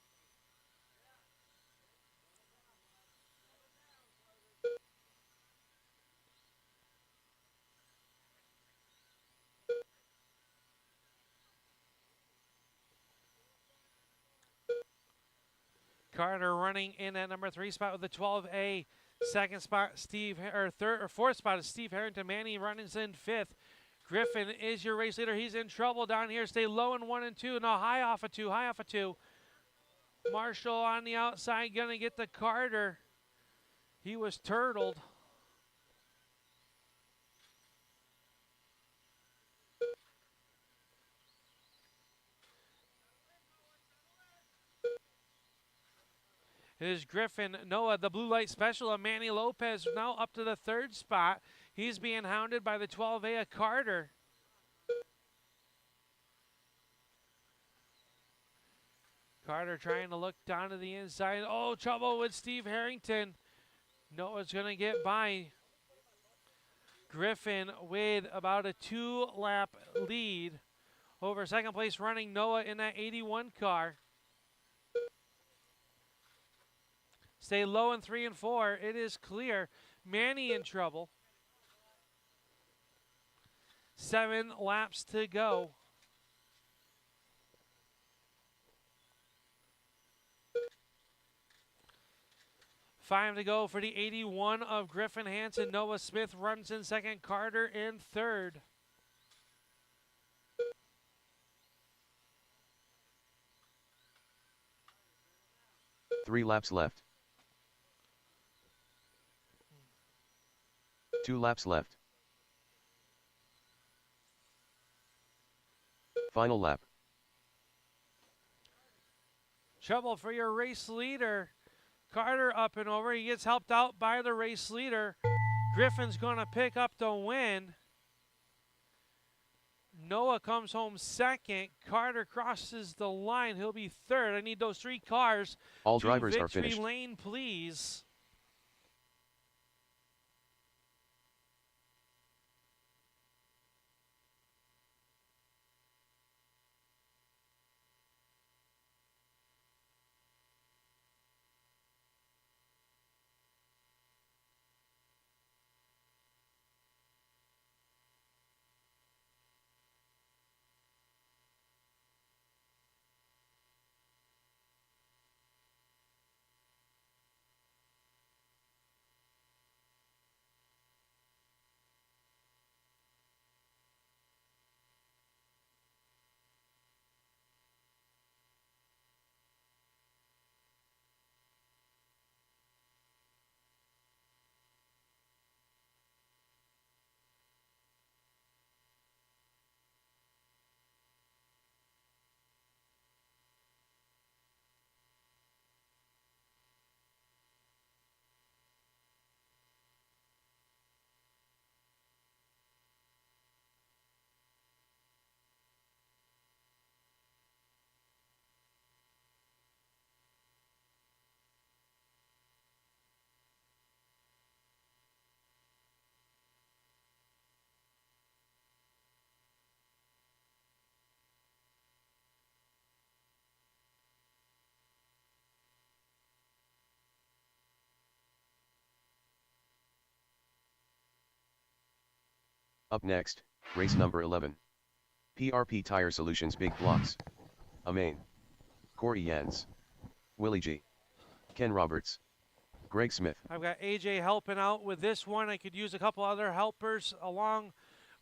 Carter running in at number 3 spot with the 12A. Second spot, Steve, or third or fourth spot is Steve Harrington. Manny running in 5th. Griffin is your race leader. He's in trouble down here. Stay low in 1 and 2. Now high off of 2, high off of 2. Marshall on the outside gonna get the Carter. He was turtled. It is Griffin, Noah, the blue light special of Manny Lopez now up to the 3rd spot. He's being hounded by the 12A of Carter. Carter trying to look down to the inside. Oh, trouble with Steve Harrington. Noah's going to get by. Griffin with about a 2-lap lead over second place running Noah in that 81 car. Stay low in 3 and 4. It is clear. Manny in trouble. 7 laps to go. 5 to go for the 81 of Griffin Hansen. Noah Smith runs in second. Carter in third. Three laps left. 2 laps left. Final lap. Trouble for your race leader. Carter up and over. He gets helped out by the race leader. Griffin's going to pick up the win. Noah comes home second. Carter crosses the line. He'll be third. I need those 3 cars. All drivers are finished. Victory lane, please. Up next, race number 11. PRP Tire Solutions Big Blocks. Amain. Corey Jens. Willie G. Ken Roberts. Greg Smith. I've got AJ helping out with this one. I could use a couple other helpers along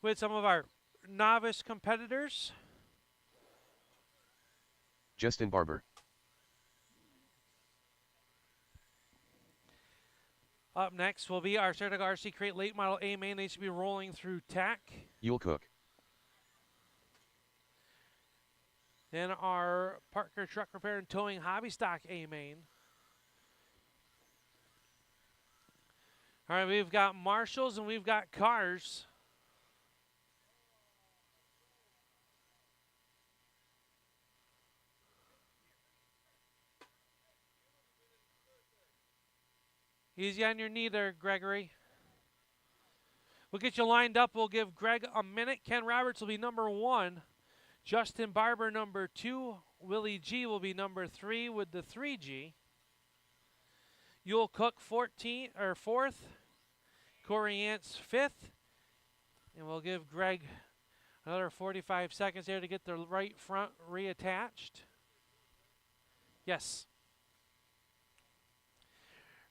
with some of our novice competitors. Justin Barber. Up next will be our Saratoga RC Crate Late Model A main. They should be rolling through TAC. Yule Cook. Then our Parker Truck Repair and Towing Hobby Stock A main. All right, we've got Marshalls and we've got Cars. Easy on your knee there, Gregory. We'll get you lined up. We'll give Greg a minute. Ken Roberts will be number 1. Justin Barber number 2. Willie G will be number 3 with the 3G. Yule Cook 4th. Corey Yance 5th. And we'll give Greg another 45 seconds there to get the right front reattached. Yes.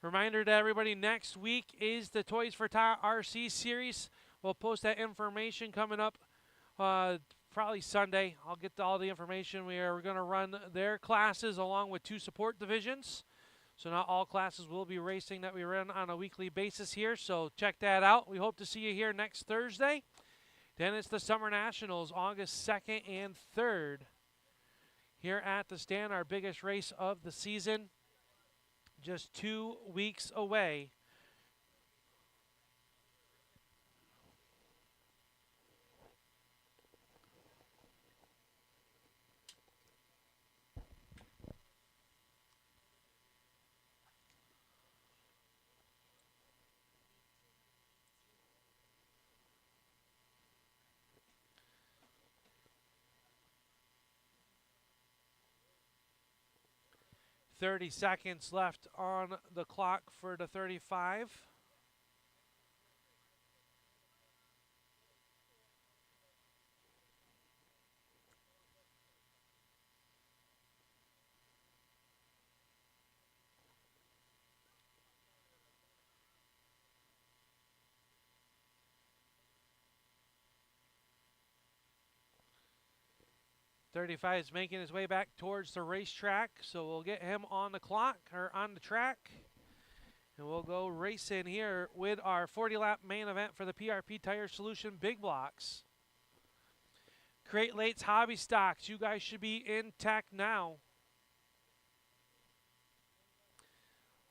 Reminder to everybody, next week is the Toys for Tot RC series. We'll post that information coming up probably Sunday. I'll get all the information. We're going to run their classes along with 2 support divisions. So not all classes will be racing that we run on a weekly basis here. So check that out. We hope to see you here next Thursday. Then it's the Summer Nationals, August 2nd and 3rd. Here at the stand, our biggest race of the season. Just 2 weeks away. .30 seconds left on the clock for the 35. .35 is making his way back towards the racetrack, so we'll get him on the clock, or on the track. And we'll go racing here with our 40-lap main event for the PRP Tire Solution Big Blocks. Crate Lates Hobby Stocks, you guys should be in TAC now.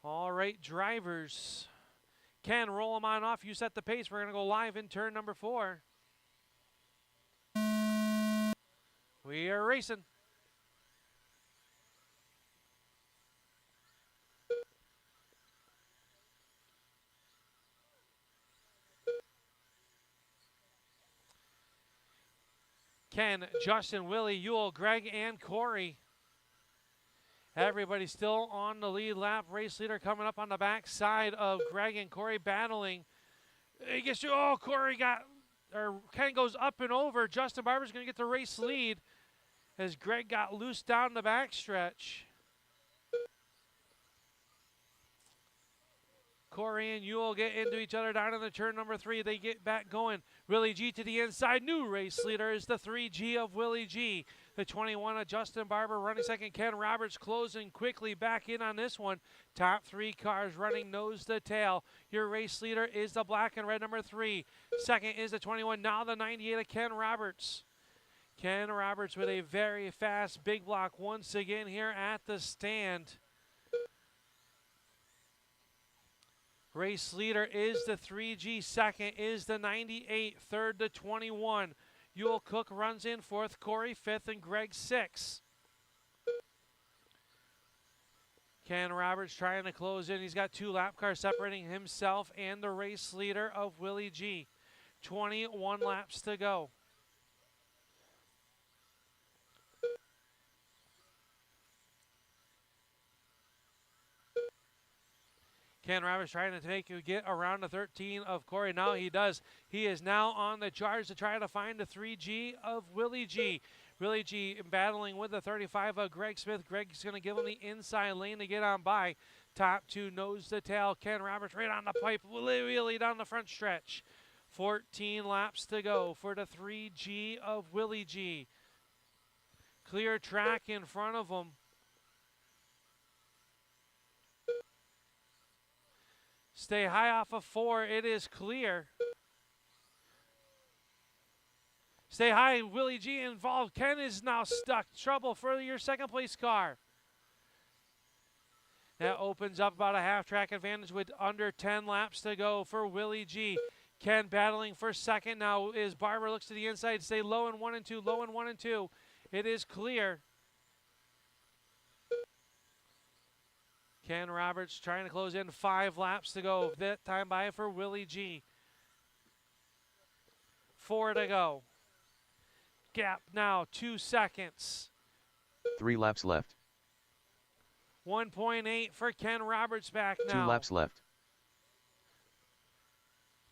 All right, drivers. Ken, roll them on off. You set the pace. We're going to go live in turn number 4. We are racing. Ken, Justin, Willie, Yule, Greg, and Corey. Everybody still on the lead lap. Race leader coming up on the back side of Greg and Corey battling. He gets to, oh, Ken goes up and over. Justin Barber's going to get the race lead as Greg got loose down the backstretch. Corey and Yule get into each other down in the turn number 3. They get back going. Willie G to the inside. New race leader is the 3G of Willie G. The 21 of Justin Barber running second. Ken Roberts closing quickly back in on this one. Top 3 cars running nose to tail. Your race leader is the black and red number 3. Second is the 21. Now the 98 of Ken Roberts. Ken Roberts with a very fast big block once again here at the stand. Race leader is the 3G. Second is the 98. Third, the 21. Yule Cook runs in fourth. Corey 5th and Greg 6th. Ken Roberts trying to close in. He's got 2 lap cars separating himself and the race leader of Willie G. 21 laps to go. Ken Roberts trying to get around the 13 of Corey. Now he does. He is now on the charge to try to find the 3G of Willie G. Willie G battling with the 35 of Greg Smith. Greg's going to give him the inside lane to get on by. Top two, nose to tail. Ken Roberts right on the pipe. Willie down the front stretch. 14 laps to go for the 3G of Willie G. Clear track in front of him. Stay high off of 4. It is clear. Stay high. Willie G involved. Ken is now stuck. Trouble for your second place car. That opens up about a half track advantage with under 10 laps to go for Willie G. Ken battling for second now is Barber. Looks to the inside. Stay low in 1 and 2. Low in 1 and 2. It is clear. Ken Roberts trying to close in. 5 laps to go. That time by for Willie G. 4 to go. Gap now 2 seconds. 3 laps left. 1.8 for Ken Roberts back now. 2 laps left.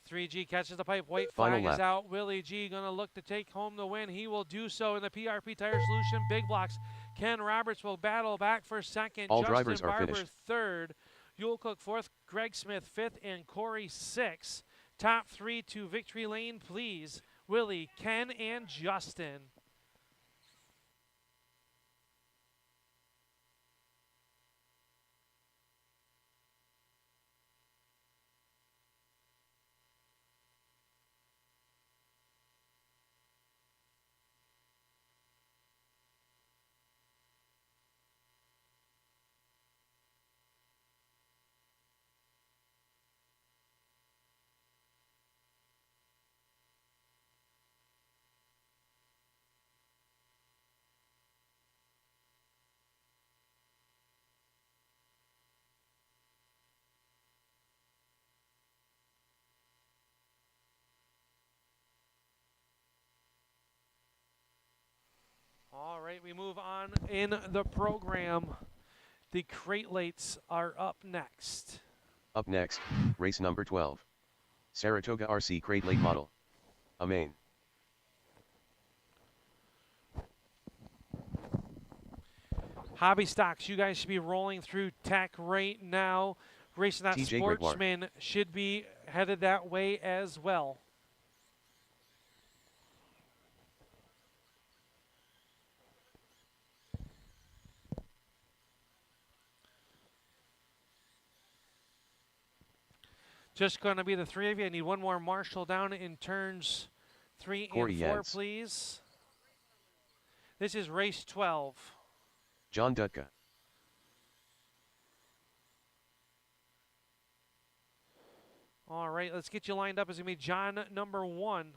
3G catches the pipe. White Final flag is lap. out. Willie G going to look to take home the win. He will do so in the PRP Tire Solution Big Blocks. Ken Roberts will battle back for second. All Justin drivers are Barber finished. third. Yule Cook fourth. Greg Smith fifth. And Corey sixth. Top 3 to victory lane, please. Willie, Ken, and Justin. All right, we move on in the program. The crate lights are up next. Up next, race number 12. Saratoga RC crate late model. A main. Hobby stocks, you guys should be rolling through tech right now. Racing That TJ Sportsman should be headed that way as well. Just going to be the 3 of you. I need one more Marshall down in turns 3 Corey and 4, Yance. please. This is race 12. John Dutka. All right, let's get you lined up. It's going to be John number 1.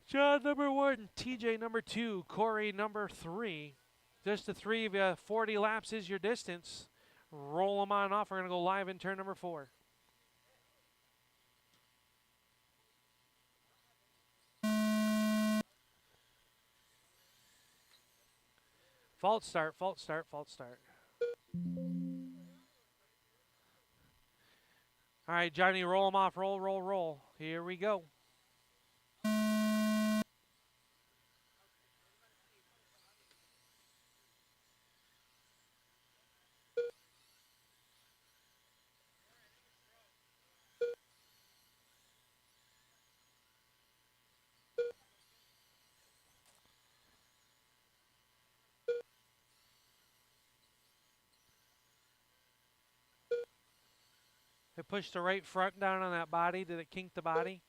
John number 1, TJ number 2, Corey number 3. Just the 3 of you. 40 laps is your distance. Roll them on off. We're going to go live in turn number 4. Fault start, fault start, fault start. All right, Johnny, roll them off. Roll, roll, roll. Here we go. They pushed the right front down on that body. Did it kink the body?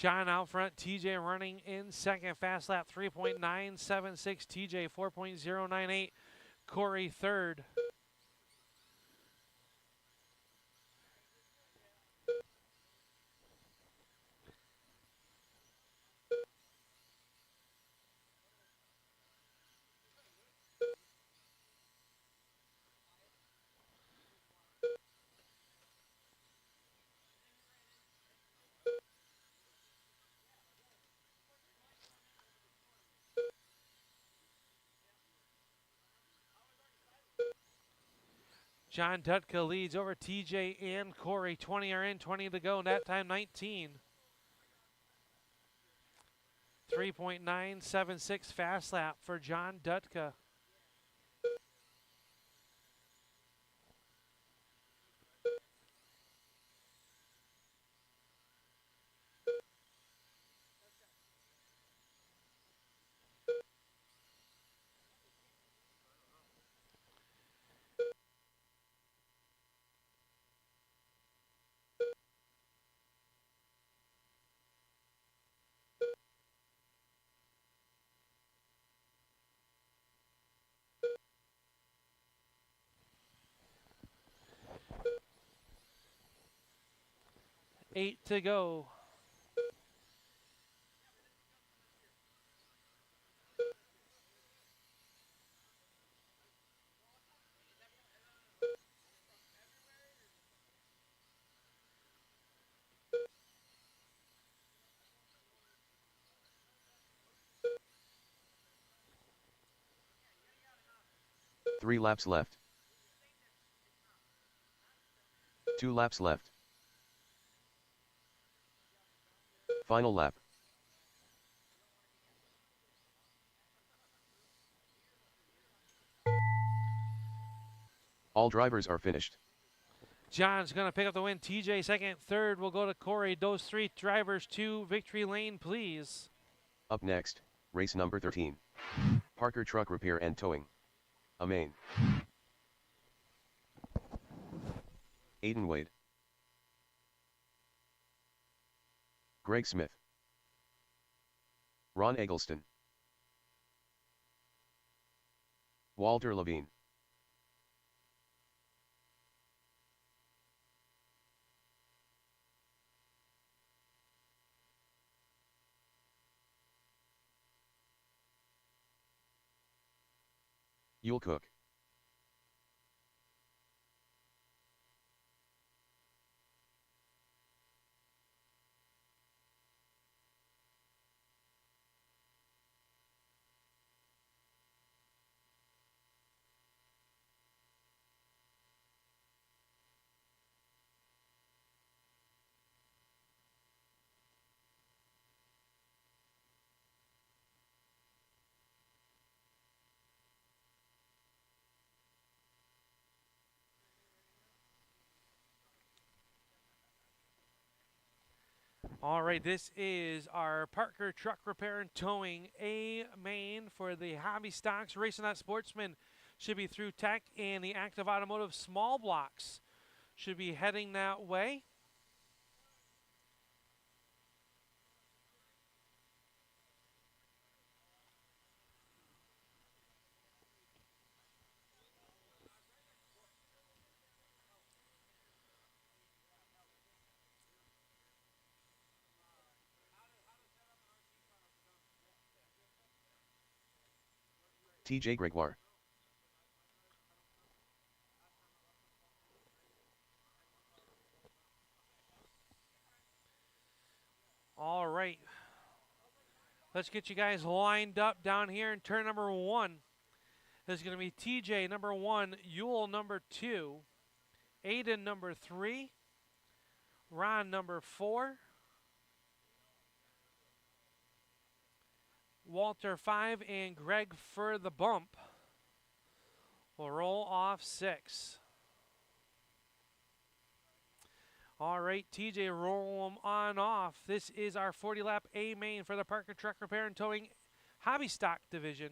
John out front, TJ running in second, fast lap 3.976, TJ 4.098, Corey third. John Dutka leads over TJ and Corey. 20 are in, 20 to go. That time 19. 3.976 fast lap for John Dutka. Eight to go. Three laps left. 2 laps left. Final lap. All drivers are finished. John's going to pick up the win. TJ second. Third will go to Corey. Those three drivers to victory lane, please. Up next, race number 13. Parker Truck Repair and Towing. A main. Aiden Wade. Greg Smith. Ron Eggleston. Walter Levine. Yule Cook. All right, this is our Parker Truck Repair and Towing A main for the Hobby Stocks Racing That Sportsman. Should be through Tech, and the Active Automotive small blocks should be heading that way. TJ Gregoire. All right. Let's get you guys lined up down here in turn number 1. There's going to be TJ number 1, Yule number 2, Aiden number 3, Ron number 4, Walter 5, and Greg for the bump. We'll roll off 6. All right, TJ, roll them on off. This is our 40-lap A main for the Parker Truck Repair and Towing Hobby Stock Division.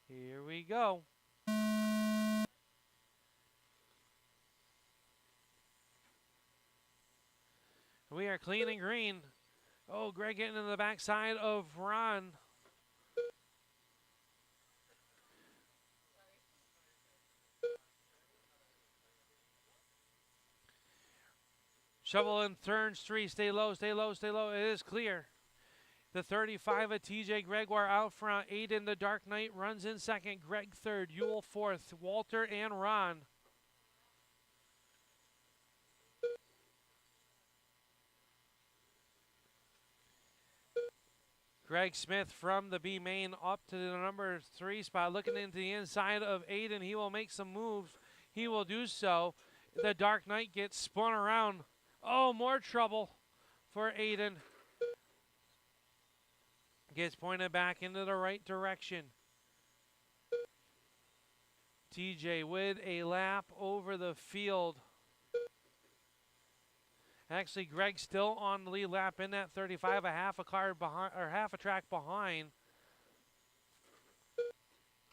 Here we go. We are clean and green. Oh, Greg getting in the backside of Ron. Shovel in turns 3. Stay low, stay low, stay low. It is clear. The 35 of TJ Gregoire out front. Aiden the Dark Knight runs in second. Greg third. Yule fourth. Walter and Ron. Greg Smith from the B main up to the number 3 spot. Looking into the inside of Aiden. He will make some moves. he will do so. The Dark Knight gets spun around. Oh, more trouble for Aiden. Gets pointed back into the right direction. TJ with a lap over the field. Actually, Greg still on the lead lap in that 35, a half a car behind, or half a track behind.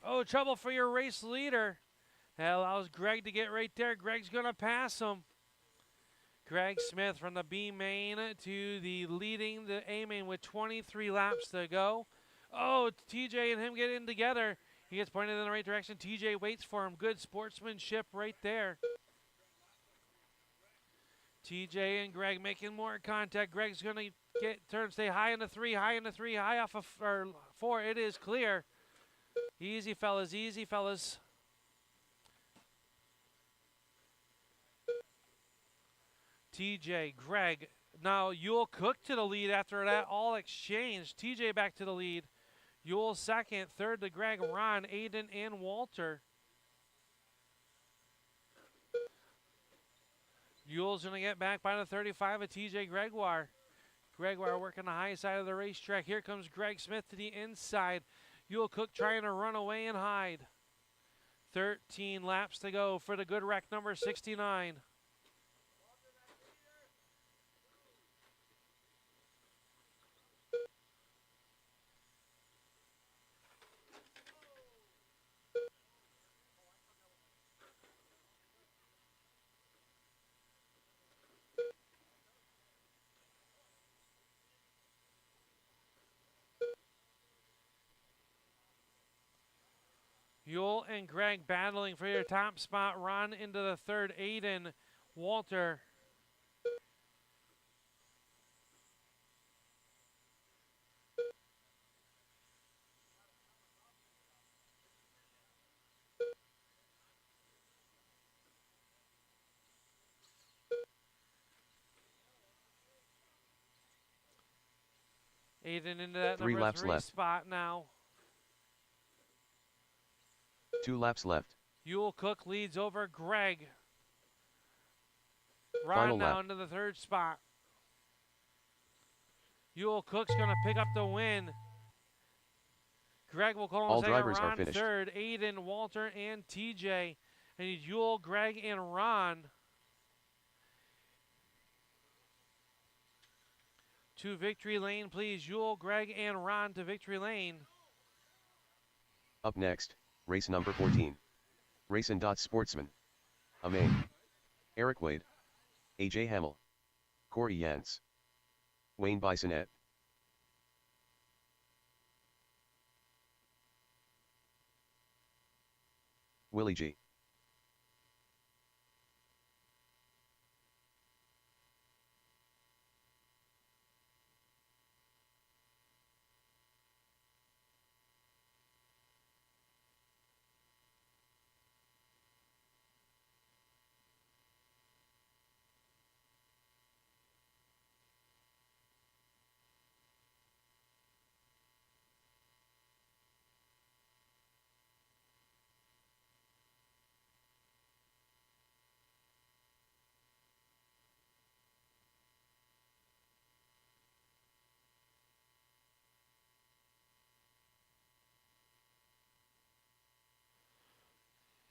Oh, trouble for your race leader. That allows Greg to get right there. Greg's going to pass him. Greg Smith from the B main to the leading the A main with 23 laps to go. Oh, TJ and him get in together. He gets pointed in the right direction. TJ waits for him. Good sportsmanship right there. TJ and Greg making more contact. Greg's going to stay high in the three, high off of or 4. It is clear. Easy, fellas, easy, fellas. TJ, Greg. Now Yule Cook to the lead after that all exchange. TJ back to the lead. Yule second, third to Greg, Ron, Aiden, and Walter. Yule's going to get back by the 35 of TJ Gregoire. Gregoire working the high side of the racetrack. Here comes Greg Smith to the inside. Yule Cook trying to run away and hide. 13 laps to go for the good wreck number 69. Yule and Greg battling for your top spot. Ron into the third. Aiden, Walter. Aiden into that 3 number laps 3 left. spot now. 2 laps left. Yule Cook leads over Greg. Final Ron now lap. into the third spot. Yule Cook's going to pick up the win. Greg will call All him second. drivers are Ron finished. third. Aiden, Walter, and TJ. And Yule, Greg, and Ron. To victory lane, please. Yule, Greg, and Ron to victory lane. Up next, race number 14. Racing Sportsman. Amain. Eric Wade. AJ Hamill. Corey Yance. Wayne Bisonette. Willie G.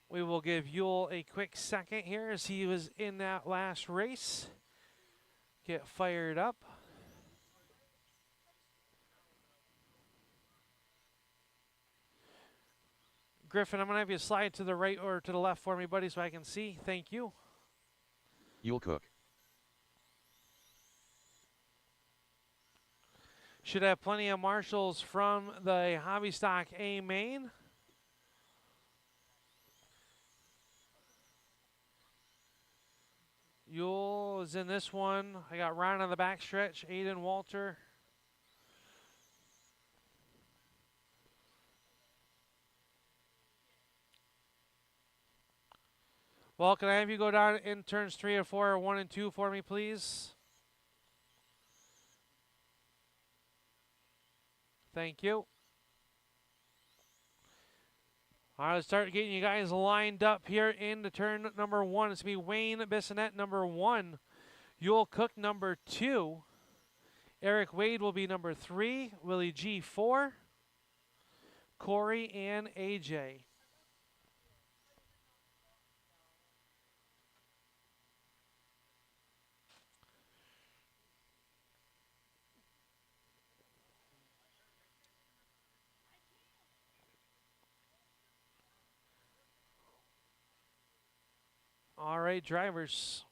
We will give Yule a quick second here as he was in that last race. Get fired up. Griffin, I'm going to have you slide to the right or to the left for me, buddy, so I can see. Thank you. Yule Cook. Should have plenty of marshals from the Hobby Stock A main. Yule is in this one. I got Ron on the backstretch. Aiden, Walter. Well, can I have you go down in turns 3 or 4 or 1 and 2 for me, please? Thank you. All right, let's start getting you guys lined up here into turn number 1. It's going to be Wayne Bissonette, number 1. Yule Cook, number 2. Eric Wade will be number 3. Willie G, 4. Corey and AJ. All right, drivers.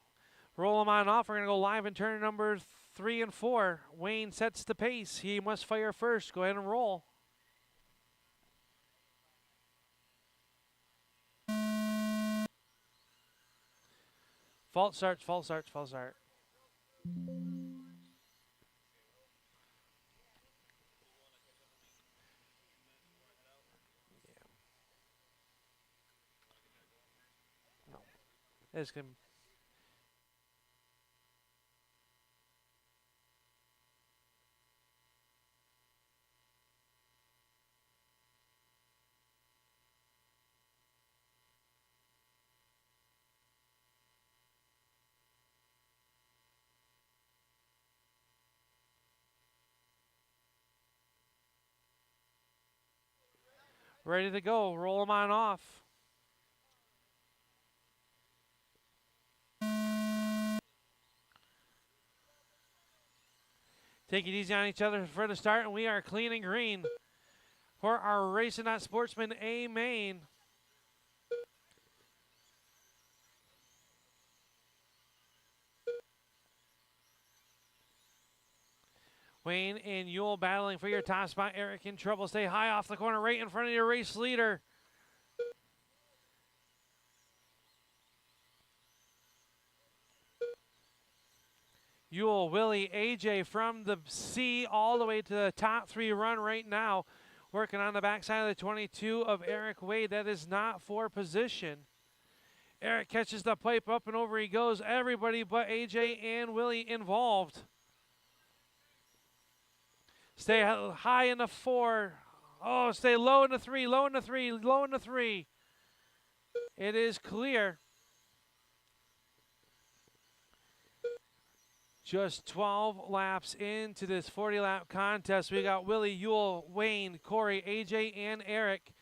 Roll them on off. We're going to go live in turn number 3 and 4. Wayne sets the pace. He must fire first. Go ahead and roll. False starts, false starts, false start. No. It's going to ready to go. Roll them on off. Take it easy on each other for the start, and we are clean and green for our Racing Not Sportsman A main. Wayne and Yule battling for your top spot. Eric in trouble. Stay high off the corner, right in front of your race leader. Yule, Willie, AJ from the C all the way to the top 3 run right now. Working on the backside of the 22 of Eric Wade. That is not for position. Eric catches the pipe, up and over he goes. Everybody but AJ and Willie involved. Stay high in the 4. Oh, stay low in the 3, low in the 3, low in the 3. It is clear. Just 12 laps into this 40-lap contest. We got Willie, Yule, Wayne, Corey, AJ, and Eric.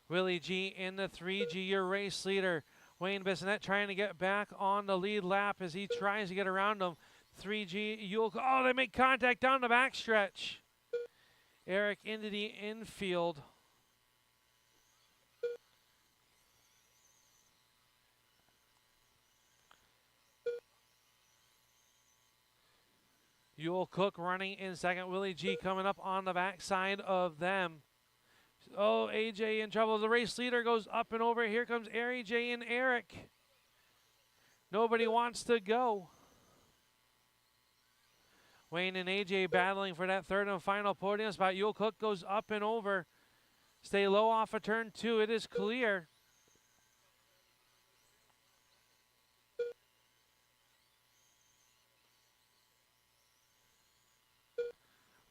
Willie G in the 3G, your race leader. Wayne Bissonette trying to get back on the lead lap as he tries to get around him. 3G, Yule. Oh, they make contact down the backstretch. Eric into the infield. Yule Cook running in second. Willie G coming up on the backside of them. Oh, AJ in trouble. The race leader goes up and over. Here comes AJ and Eric. Nobody wants to go. Wayne and AJ battling for that third and final podium spot. Yule Cook goes up and over. Stay low off of turn 2. It is clear.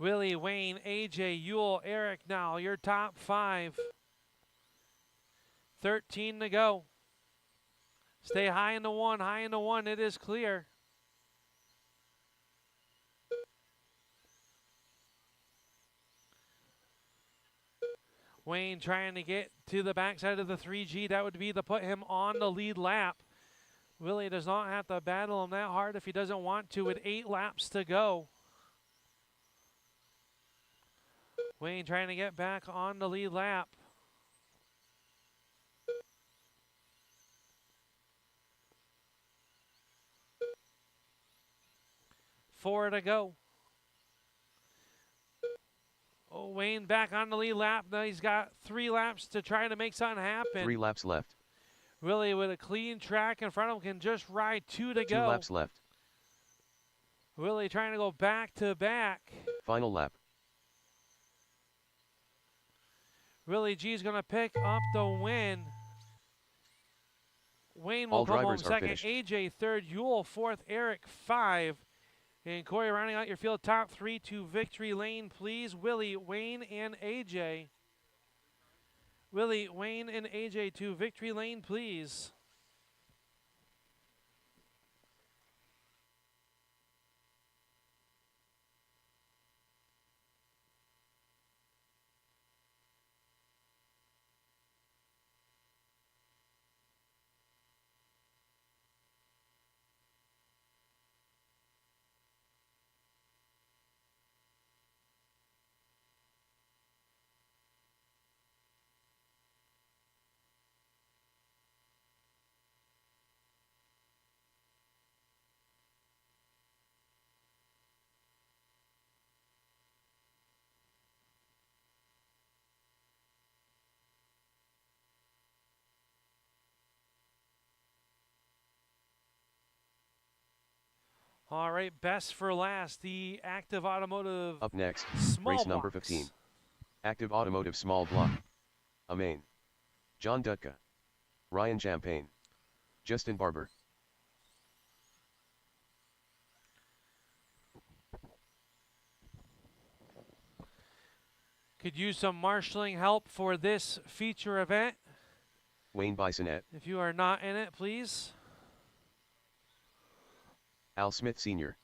Willie, Wayne, AJ, Yule, Eric now, your top 5. 13 to go. Stay high in the 1, high in the 1. It is clear. Wayne trying to get to the backside of the 3G. That would be to put him on the lead lap. Willie does not have to battle him that hard if he doesn't want to with 8 laps to go. Wayne trying to get back on the lead lap. Four to go. Oh, Wayne back on the lead lap. Now he's got 3 laps to try to make something happen. 3 laps left. Willie with a clean track in front of him can just ride 2 to go. 2 laps left. Willie trying to go back to back. Final lap. Willie G's going to pick up the win. Wayne will All come home drivers are second. finished. AJ third. Yule fourth. Eric 5. And Corey, rounding out your field, top 3 to victory lane, please. Willie, Wayne, and AJ. Willie, Wayne, and AJ to victory lane, please. All right, best for last, the Active Automotive Up next, Small race number 15. Blocks. Active Automotive Small Block. Amain. John Dutka. Ryan Champagne. Justin Barber. Could use some marshaling help for this feature event. Wayne Bisonette. If you are not in it, please. Al Smith Sr.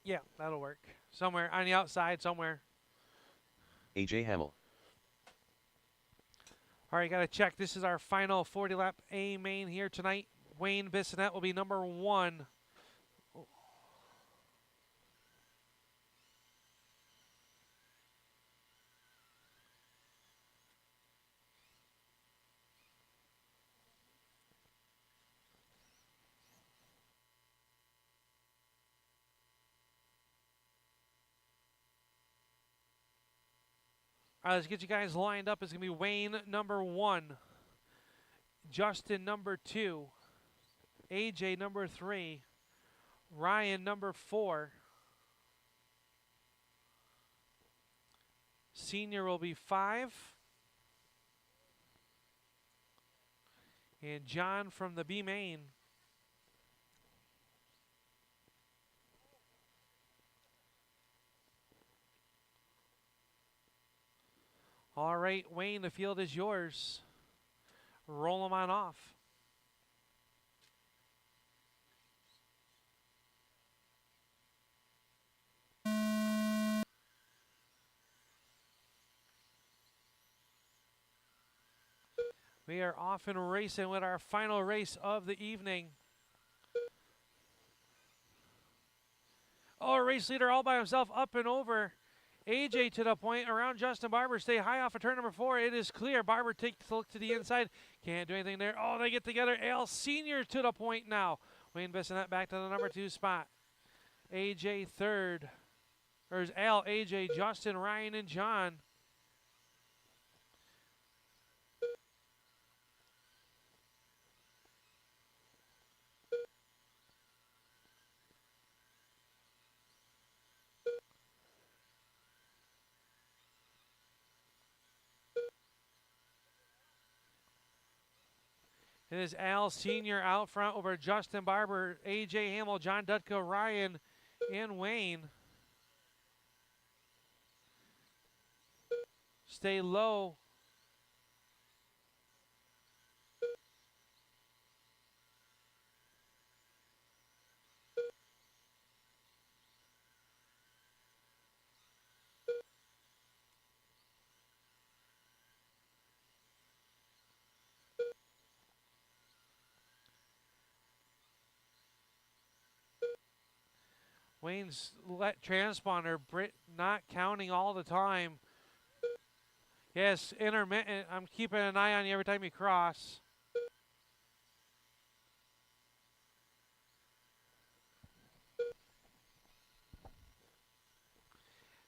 Yeah, that'll work. Somewhere on the outside, somewhere. AJ Hamill. All right, got to check. This is our final 40-lap A main here tonight. Wayne Bissonette will be number 1. All right, let's get you guys lined up. It's going to be Wayne number 1, Justin number 2, AJ number 3, Ryan number 4. Senior will be 5. And John from the B main. All right, Wayne, the field is yours. Roll them on off. We are off and racing with our final race of the evening. Oh, race leader all by himself up and over. AJ to the point around Justin Barber. Stay high off of turn number 4. It is clear. Barber takes a look to the inside. Can't do anything there. Oh, they get together. Al Senior to the point now. Wayne Bissonette back to the number 2 spot. AJ third. There's Al, AJ, Justin, Ryan, and John. It is Al Senior out front over Justin Barber, AJ Hamill, John Dutka, Ryan, and Wayne. Stay low. Wayne's let transponder, not counting all the time. Yes, intermittent. I'm keeping an eye on you every time you cross.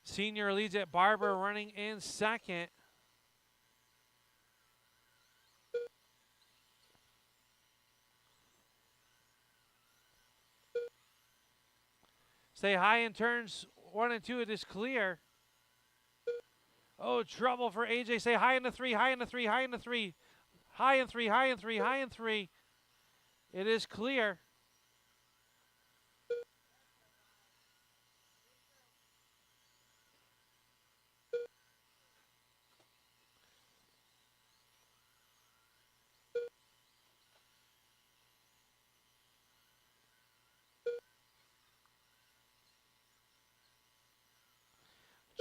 Senior leads it. Barber running in second. Stay high in turns 1 and 2. It is clear. Oh, trouble for AJ. Say high in the three, high in the three, high in the three. High in three, high in three, high in three. It is clear.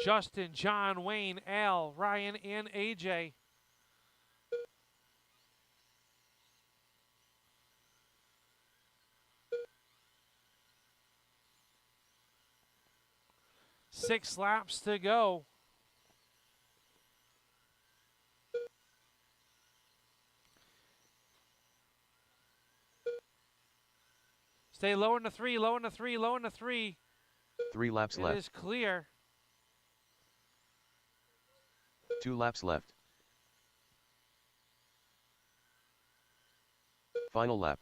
Justin, John, Wayne, Al, Ryan, and AJ. Six laps to go. Stay low in the three, low in the three, low in the three. 3 laps It left. is clear. 2 laps left. Final lap.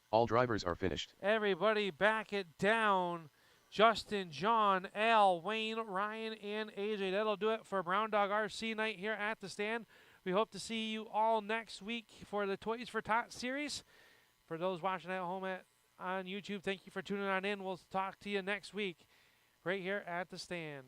All drivers are finished. Everybody back it down. Justin, John, Al, Wayne, Ryan, and AJ. That'll do it for Brown Dog RC night here at the stand. We hope to see you all next week for the Toys for Tots series. For those watching at home on YouTube, thank you for tuning on in. We'll talk to you next week right here at the stand.